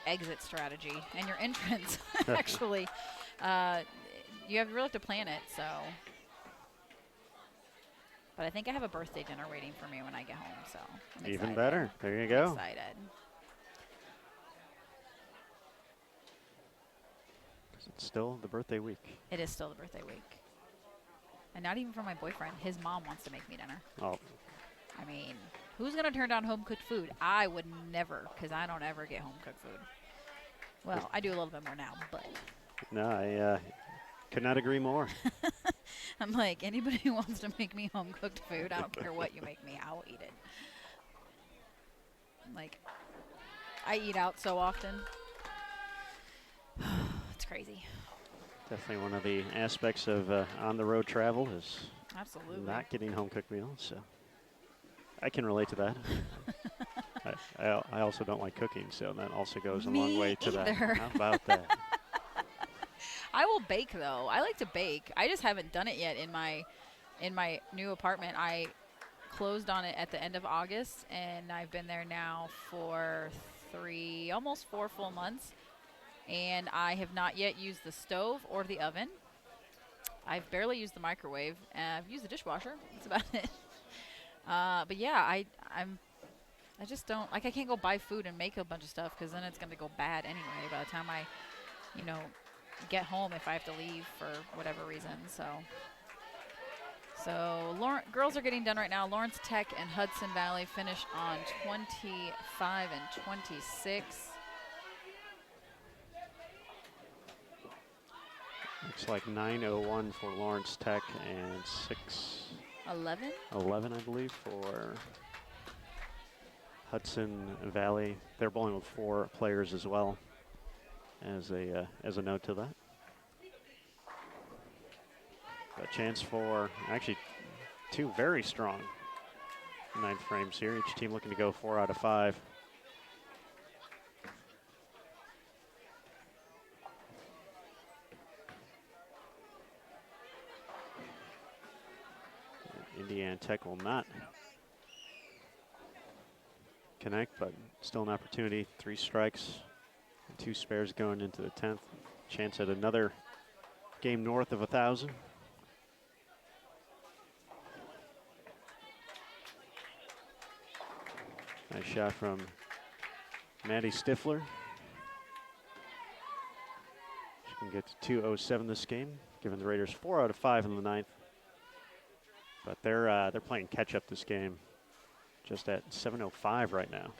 exit strategy and your entrance. Actually, you really have to plan it. So. But I think I have a birthday dinner waiting for me when I get home, so I'm Even excited. better. There you go. I'm excited. It's still the birthday week. It is still the birthday week. And not even for my boyfriend. His mom wants to make me dinner. Oh. I mean, who's going to turn down home-cooked food? I would never, because I don't ever get home-cooked food. Well, I do a little bit more now, but. No, Could not agree more. I'm like, anybody who wants to make me home-cooked food, I don't care what you make me, I'll eat it. Like, I eat out so often. It's crazy. Definitely one of the aspects of on-the-road travel is Absolutely. not getting home-cooked meals. So I can relate to that. I also don't like cooking, so that also goes a long way to that. How about that? I will bake though. I like to bake. I just haven't done it yet in my new apartment. I closed on it at the end of August, and I've been there now for almost 4 full months, and I have not yet used the stove or the oven. I've barely used the microwave, and I've used the dishwasher. That's about it. But yeah, I just don't, like, I can't go buy food and make a bunch of stuff because then it's going to go bad anyway by the time I, get home if I have to leave for whatever reason. So girls are getting done right now. Lawrence Tech and Hudson Valley finish on 25 and 26. Looks like 9:01 for Lawrence Tech and 6:11, I believe, for Hudson Valley. They're bowling with 4 players as well, as a note to that. A chance for actually 2 very strong 9th frames here. Each team looking to go 4 out of 5. Indiana Tech will not connect, but still an opportunity. 3 strikes and 2 spares going into the 10th. Chance at another game north of 1,000. Nice shot from Maddie Stifler. She can get to 207 this game, giving the Raiders 4 out of 5 in the 9th. But they're playing catch up this game, just at 7:05 right now.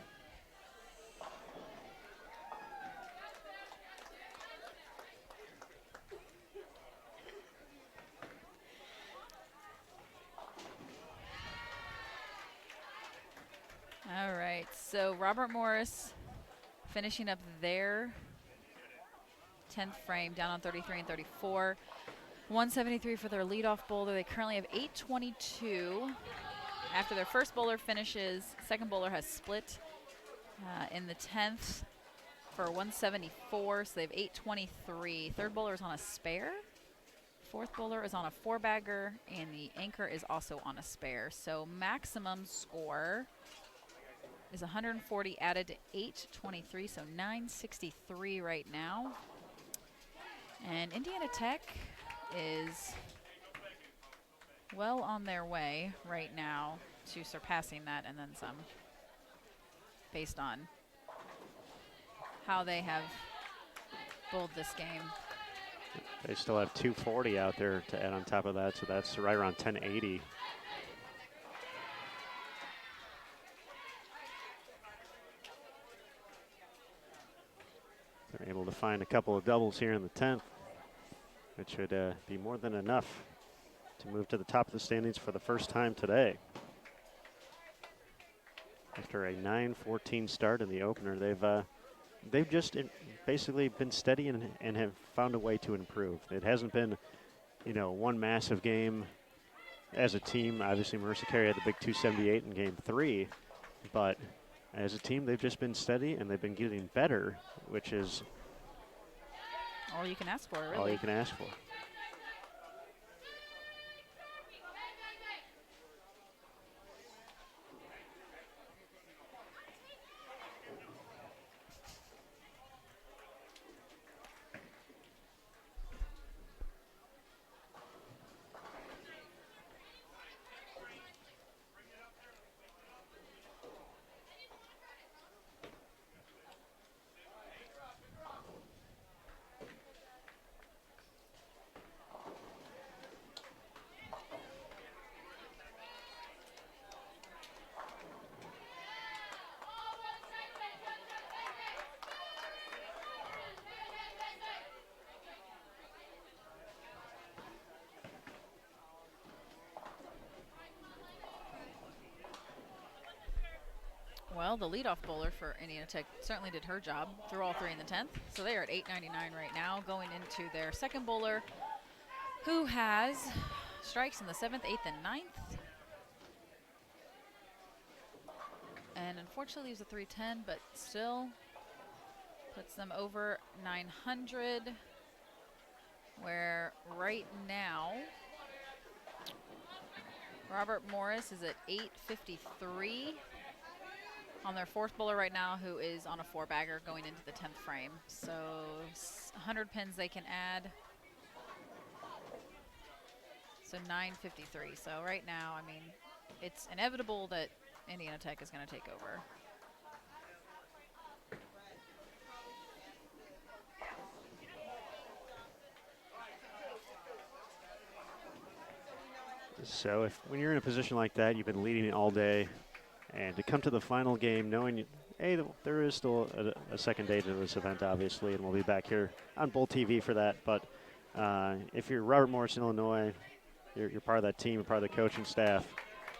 All right, so Robert Morris finishing up their 10th frame, down on 33 and 34. 173 for their leadoff bowler. They currently have 822. After their first bowler finishes, second bowler has split in the 10th for 174, so they have 823. Third bowler is on a spare. Fourth bowler is on a 4-bagger, and the anchor is also on a spare. So maximum score is 140 added to 823, so 963 right now. And Indiana Tech is well on their way right now to surpassing that and then some, based on how they have bowled this game. They still have 240 out there to add on top of that, so that's right around 1080. They're able to find a couple of doubles here in the 10th, which should be more than enough to move to the top of the standings for the first time today. After a 9-14 start in the opener, they've just basically been steady and have found a way to improve. It hasn't been, one massive game as a team. Obviously, Mercer Carey had the big 278 in game 3, but as a team, they've just been steady and they've been getting better, which is all you can ask for, really. All you can ask for. Well, the leadoff bowler for Indiana Tech certainly did her job. Threw all 3 in the 10th. So they are at 899 right now, going into their second bowler, who has strikes in the 7th, 8th, and 9th. And unfortunately leaves a 310, but still puts them over 900, where right now Robert Morris is at 853 on their 4th bowler right now, who is on a 4-bagger going into the 10th frame. So 100 pins they can add. So 953. So right now, I mean, it's inevitable that Indiana Tech is going to take over. So when you're in a position like that, you've been leading it all day, and to come to the final game knowing, hey, there is still a second day to this event, obviously, and we'll be back here on Bull TV for that. But if you're Robert Morris, Illinois, you're part of that team, you're part of the coaching staff.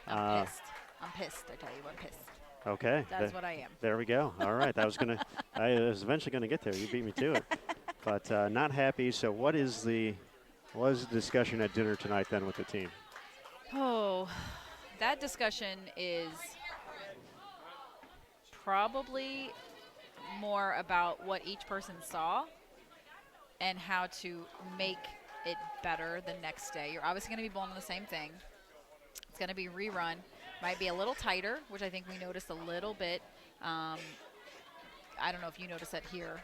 I'm pissed. I'm pissed, I tell you, I'm pissed. Okay. That's what I am. There we go. All right. I was eventually going to get there. You beat me to it. But not happy. So what is the discussion at dinner tonight then with the team? Oh, that discussion is probably more about what each person saw and how to make it better the next day. You're obviously going to be bowling the same thing. It's going to be rerun. Might be a little tighter, which I think we noticed a little bit. I don't know if you noticed that here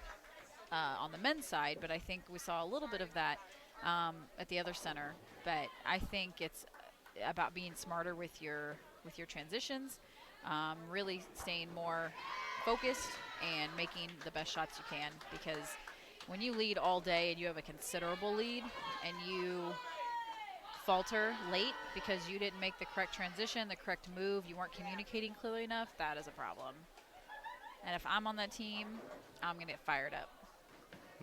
on the men's side, but I think we saw a little bit of that at the other center. But I think it's about being smarter with your transitions, really staying more focused and making the best shots you can, because when you lead all day and you have a considerable lead and you falter late because you didn't make the correct transition, the correct move, you weren't communicating clearly enough, that is a problem. And if I'm on that team, I'm going to get fired up.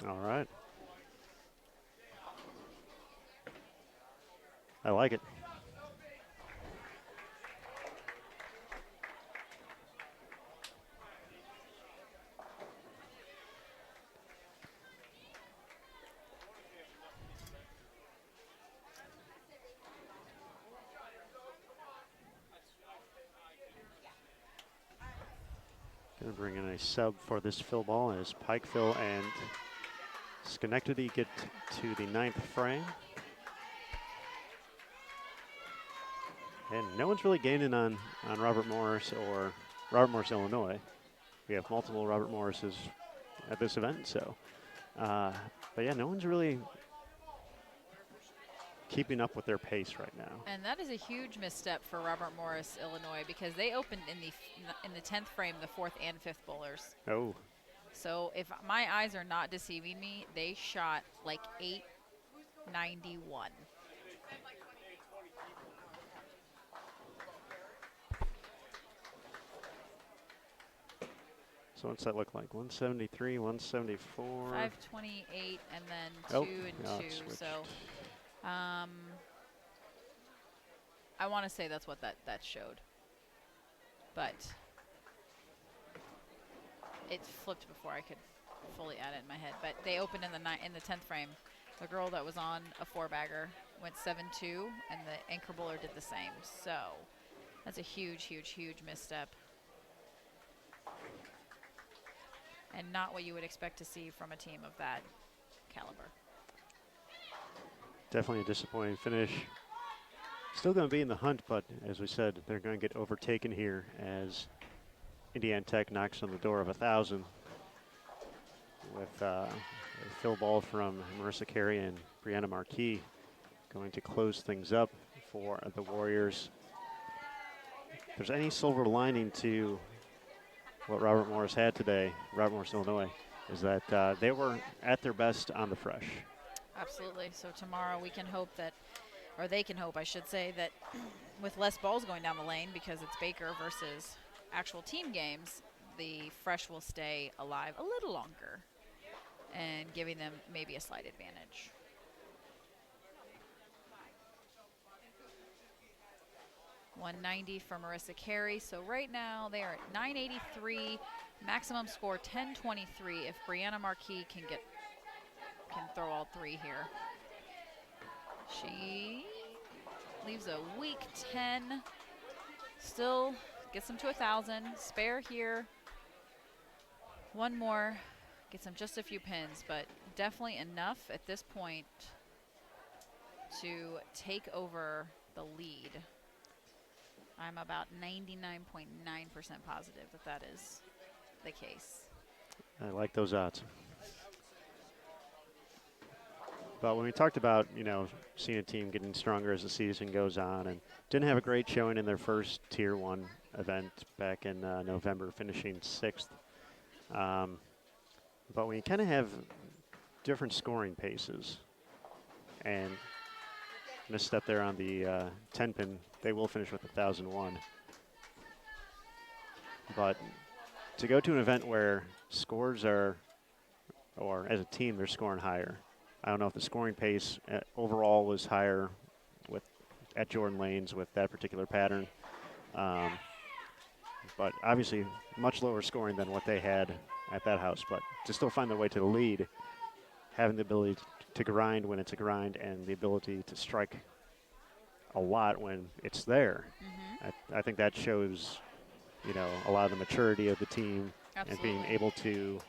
All right. I like it. Going to bring in a sub for this fill ball as Pikeville and Schenectady get to the 9th frame. And no one's really gaining on Robert Morris or Robert Morris, Illinois. We have multiple Robert Morrises at this event, so. But yeah, no one's really keeping up with their pace right now. And that is a huge misstep for Robert Morris, Illinois, because they opened in the 10th frame, the 4th and 5th bowlers. Oh. So if my eyes are not deceiving me, they shot like 891. So what's that look like? 173, 174. 528, and then 2 and 2. So I want to say that's what that showed. But it flipped before I could fully add it in my head. But they opened in the 10th frame. The girl that was on a 4-bagger went 7-2, and the anchor bowler did the same. So that's a huge, huge, huge misstep. And not what you would expect to see from a team of that caliber. Definitely a disappointing finish. Still going to be in the hunt, but as we said, they're going to get overtaken here as Indiana Tech knocks on the door of 1,000 with a fill ball from Marissa Carey and Brianna Marquis going to close things up for the Warriors. If there's any silver lining to what Robert Morris had today, Robert Morris, Illinois, is that they were at their best on the fresh. Absolutely. So tomorrow we can hope that, or they can hope, I should say, that with less balls going down the lane, because it's Baker versus actual team games, the fresh will stay alive a little longer and giving them maybe a slight advantage. 190 for Marissa Carey. So right now they are at 983. Maximum score 1023 if Brianna Marquis can throw all three here. She leaves a weak 10. Still gets them to 1,000. Spare here. One more. Gets them just a few pins, but definitely enough at this point to take over the lead. I'm about 99.9% positive that that is the case. I like those odds. But when we talked about, seeing a team getting stronger as the season goes on, and didn't have a great showing in their first Tier 1 event back in November, finishing 6th. But when you kind of have different scoring paces, and misstep there on the 10 pin, they will finish with 1,001. But to go to an event where scores are, or as a team, they're scoring higher. I don't know if the scoring pace overall was higher at Jordan Lanes with that particular pattern. But obviously much lower scoring than what they had at that house. But to still find their way to the lead, having the ability to grind when it's a grind and the ability to strike a lot when it's there. I think that shows, a lot of the maturity of the team. Absolutely. And being able to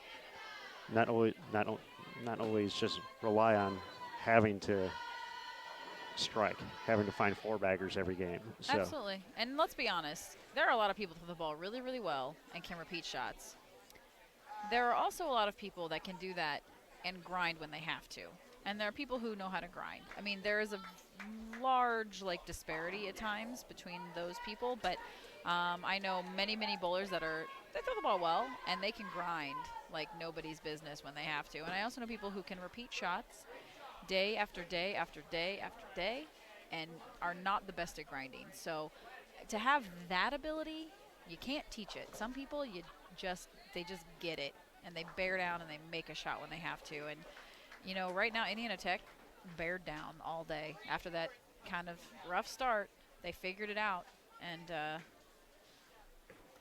not always just rely on having to strike, having to find four-baggers every game. So. Absolutely. And let's be honest, there are a lot of people who throw the ball really, really well and can repeat shots. There are also a lot of people that can do that and grind when they have to. And there are people who know how to grind. I mean, there is a large disparity at times between those people, but I know many, many bowlers they throw the ball well and they can grind like nobody's business when they have to. And I also know people who can repeat shots day after day after day after day and are not the best at grinding. So to have that ability, you can't teach it. Some people they just get it and they bear down and they make a shot when they have to. And right now Indiana Tech bared down all day. After that kind of rough start, they figured it out and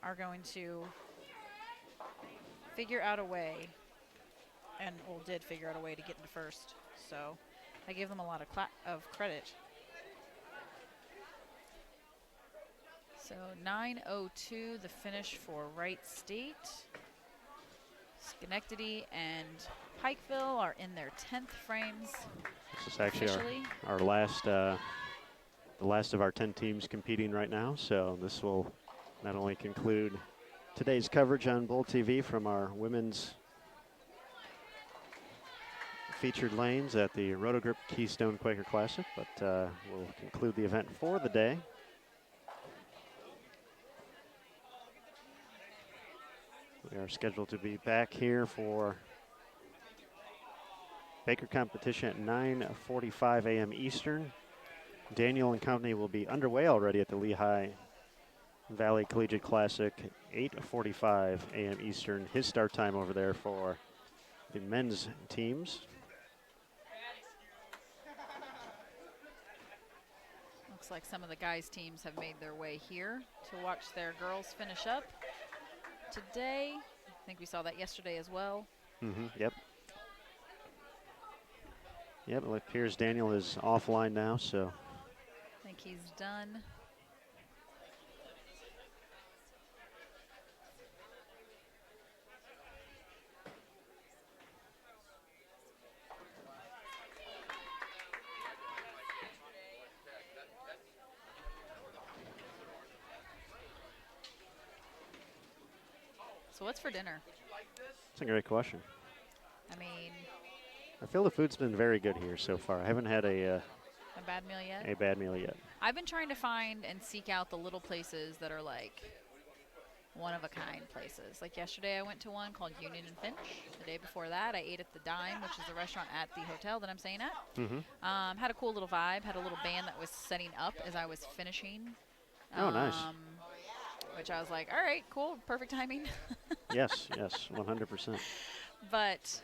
are going to figure out a way, and did figure out a way to get into first. So I give them a lot of credit. So 9:02 the finish for Wright State. Schenectady and Pikeville are in their 10th frames. This is actually our last, the last of our 10 teams competing right now. So this will not only conclude today's coverage on Bowl TV from our women's featured lanes at the Rotogrip Keystone Quaker Classic, but we'll conclude the event for the day. We are scheduled to be back here for Baker competition at 9:45 a.m. Eastern. Daniel and company will be underway already at the Lehigh Valley Collegiate Classic, 8:45 a.m. Eastern. His start time over there for the men's teams. Looks like some of the guys' teams have made their way here to watch their girls finish up today. I think we saw that yesterday as well. Yep. Yep, it appears Daniel is offline now, so. I think he's done. So what's for dinner? That's a great question. I mean, I feel the food's been very good here so far. I haven't had a bad meal yet? a bad meal yet. I've been trying to find and seek out the little places that are like one-of-a-kind places. Like yesterday I went to one called Union and Finch. The day before that I ate at the Dime, which is the restaurant at the hotel that I'm staying at. Had a cool little vibe. Had a little band that was setting up as I was finishing. Oh, nice. Which I was like, all right, cool, perfect timing. Yes, 100%. But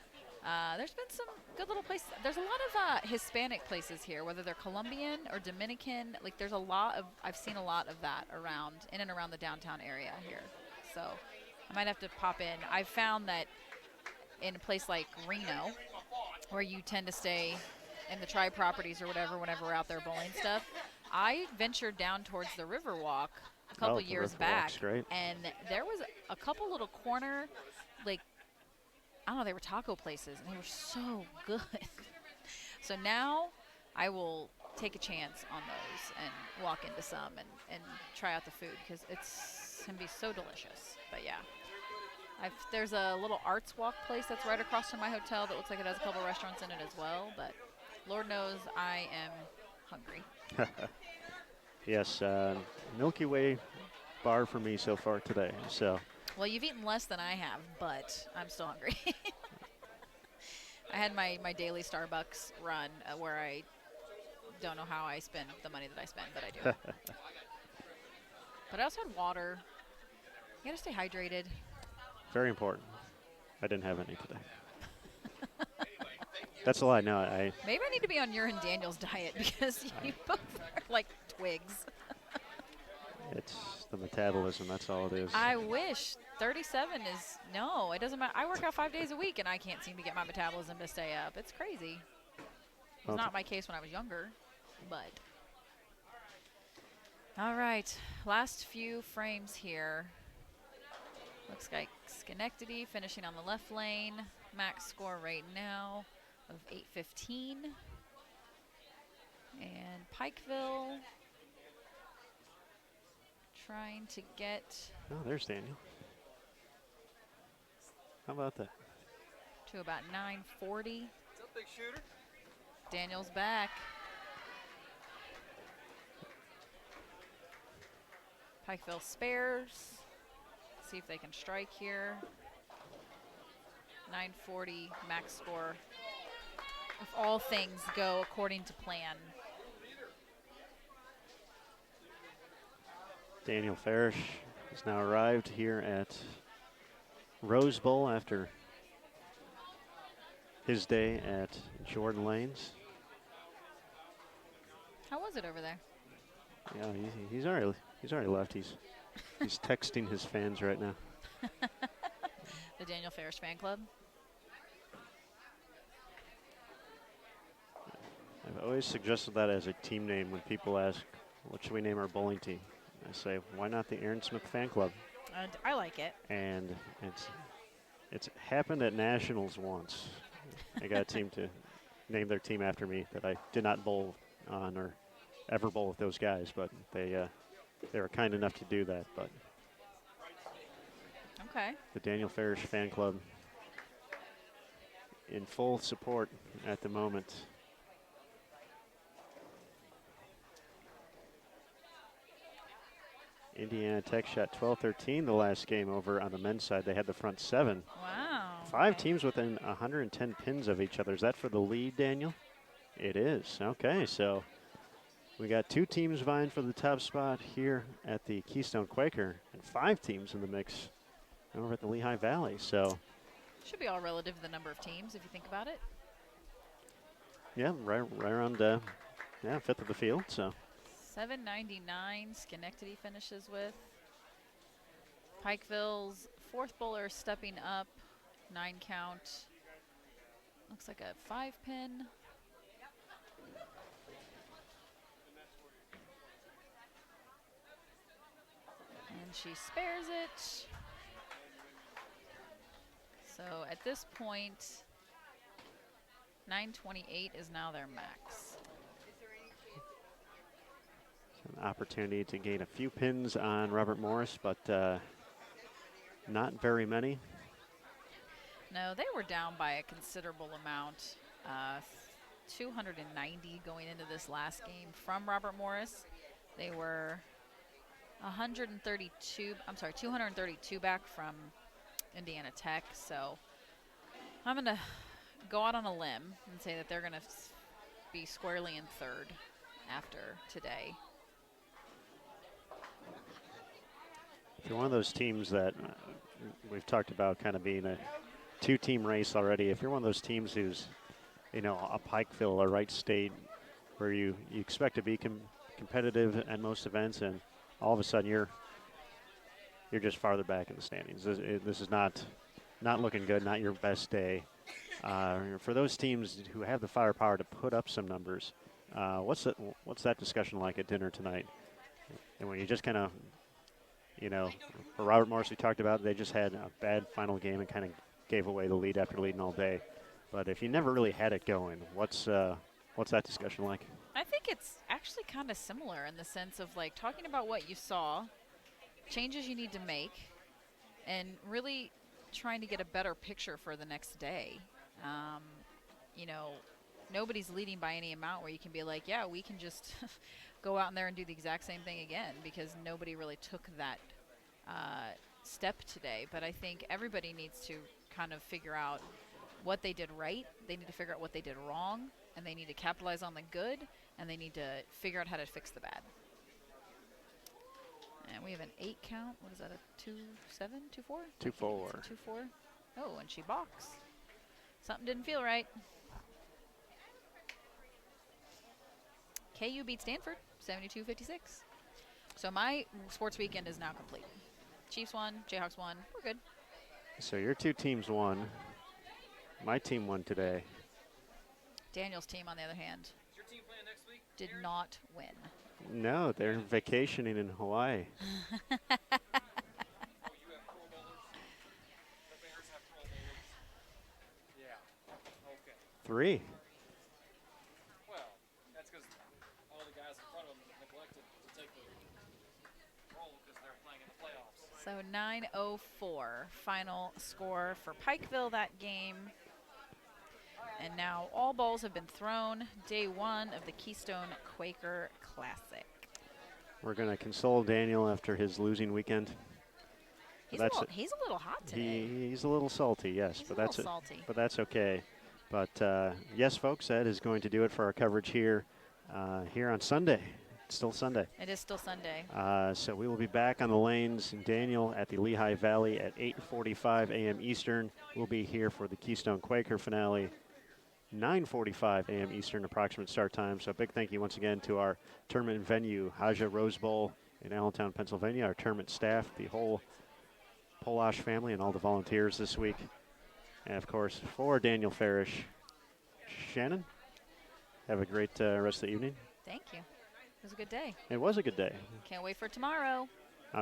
There's been some good little places. There's a lot of Hispanic places here, whether they're Colombian or Dominican. Like there's a lot of, I've seen a lot of that around, in and around the downtown area here. So I might have to pop in. I've found that in a place like Reno, where you tend to stay in the Tribe properties or whatever, whenever we're out there bowling stuff, I ventured down towards the Riverwalk a couple years back, great. and there was a couple little corner, like, I don't know, they were taco places, and they were so good. So now I will take a chance on those and walk into some and try out the food, because it's going to be so delicious. But yeah. There's a little arts walk place that's right across from my hotel that looks like it has a couple restaurants in it as well, but Lord knows I am hungry. Yes, Milky Way bar for me so far today. So. Well, you've eaten less than I have, but I'm still hungry. I had my daily Starbucks run where I don't know how I spend the money that I spend, but I do. But I also had water. You gotta stay hydrated. Very important. I didn't have any today. That's a lie. No, Maybe I need to be on your and Daniel's diet, because you both are like twigs. It's the metabolism. That's all it is. I wish. 37 is, no, it doesn't matter. I work out 5 days a week, and I can't seem to get my metabolism to stay up. It's crazy. It was not my case when I was younger, but. All right, last few frames here. Looks like Schenectady finishing on the left lane. Max score right now of 8:15. And Pikeville trying to get. Oh, there's Daniel. How about that? To about 9:40. What's up, big shooter? Daniel's back. Pikeville spares. See if they can strike here. 9:40 max score. If all things go according to plan. Daniel Farish has now arrived here at Rose Bowl after his day at Jordan Lanes. How was it over there? Yeah, he's already left. He's texting his fans right now. The Daniel Farish fan club. I've always suggested that as a team name when people ask, what should we name our bowling team? I say, why not the Aaron Smith fan club? I like it. And it's happened at Nationals once. I got a team to name their team after me that I did not bowl on or ever bowl with those guys, but they were kind enough to do that. But okay. the Daniel Farish fan club in full support at the moment. Indiana Tech shot 12-13 the last game over on the men's side. They had the front 7. Wow. 5 teams within 110 pins of each other. Is that for the lead, Daniel? It is. Okay, so we got 2 teams vying for the top spot here at the Keystone Quaker, and 5 teams in the mix over at the Lehigh Valley. So should be all relative to the number of teams if you think about it. yeah, right around fifth of the field. So 799 Schenectady finishes with. Pikeville's 4th bowler stepping up, 9 count. Looks like a 5-pin. And she spares it. So at this point, 928 is now their max. an opportunity to gain a few pins on Robert Morris, but not very many. No, they were down by a considerable amount. 290 going into this last game from Robert Morris. They were 232 back from Indiana Tech. So I'm going to go out on a limb and say that they're going to be squarely in third after today. If you're one of those teams that we've talked about kind of being two-team race already. If you're one of those teams who's, you know, a Pikeville or Wright State, where you expect to be competitive at most events, and all of a sudden you're just farther back in the standings. This is not looking good. Not your best day. For those teams who have the firepower to put up some numbers, what's that discussion like at dinner tonight? And when you just kind of, you know, for Robert Morris, we talked about, they just had a bad final game and kind of gave away the lead after leading all day. But if you never really had it going, what's that discussion like? I think it's actually kind of similar in the sense of like talking about what you saw, changes you need to make, and really trying to get a better picture for the next day. You know, nobody's leading by any amount where you can be like, yeah, we can just go out in there and do the exact same thing again, because nobody really took that step today. But I think everybody needs to kind of figure out what they did right. They need to figure out what they did wrong, and they need to capitalize on the good, and they need to figure out how to fix the bad. And we have an 8 count. What is that, a 2-7, 2-4? 2-4. 2-4. Oh, and she balks. Something didn't feel right. KU beat Stanford, 72-56. So my sports weekend is now complete. Chiefs won, Jayhawks won. We're good. So your two teams won. My team won today. Daniel's team, on the other hand, did not win. No, they're vacationing in Hawaii. Three. Well, that's because all the guys in front of them neglected to take the role because they're playing in the playoffs. So 9:04 final score for Pikeville that game. And now all balls have been thrown. Day 1 of the Keystone Quaker Classic. We're going to console Daniel after his losing weekend. He's a little hot today. He's a little salty, yes, He's but a little salty. But that's okay. But yes, folks, that is going to do it for our coverage here on Sunday. It's still Sunday. It is still Sunday. So we will be back on the lanes. Daniel at the Lehigh Valley at 8:45 a.m. Eastern. We'll be here for the Keystone Quaker finale. 9:45 a.m. Eastern approximate start time. So a big thank you once again to our tournament venue, Haja Rose Bowl in Allentown, Pennsylvania, our tournament staff, the whole Polash family, and all the volunteers this week. And, of course, for Daniel Farish, Shannon, have a great rest of the evening. Thank you. It was a good day. It was a good day. Can't wait for tomorrow.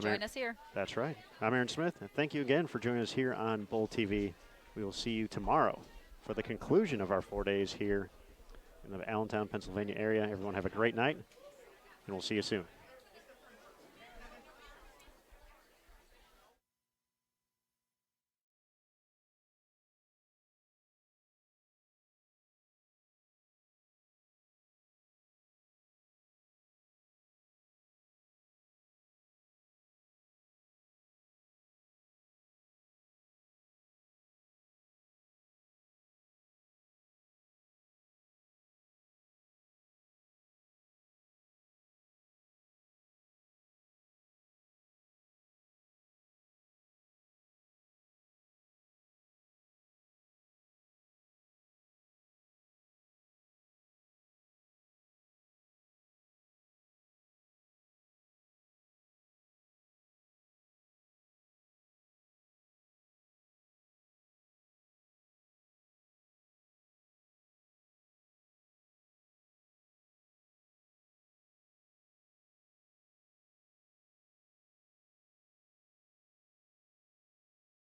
Join us here. That's right. I'm Aaron Smith. And thank you again for joining us here on Bull TV. We will see you tomorrow for the conclusion of our 4 days here in the Allentown, Pennsylvania area. Everyone have a great night, and we'll see you soon.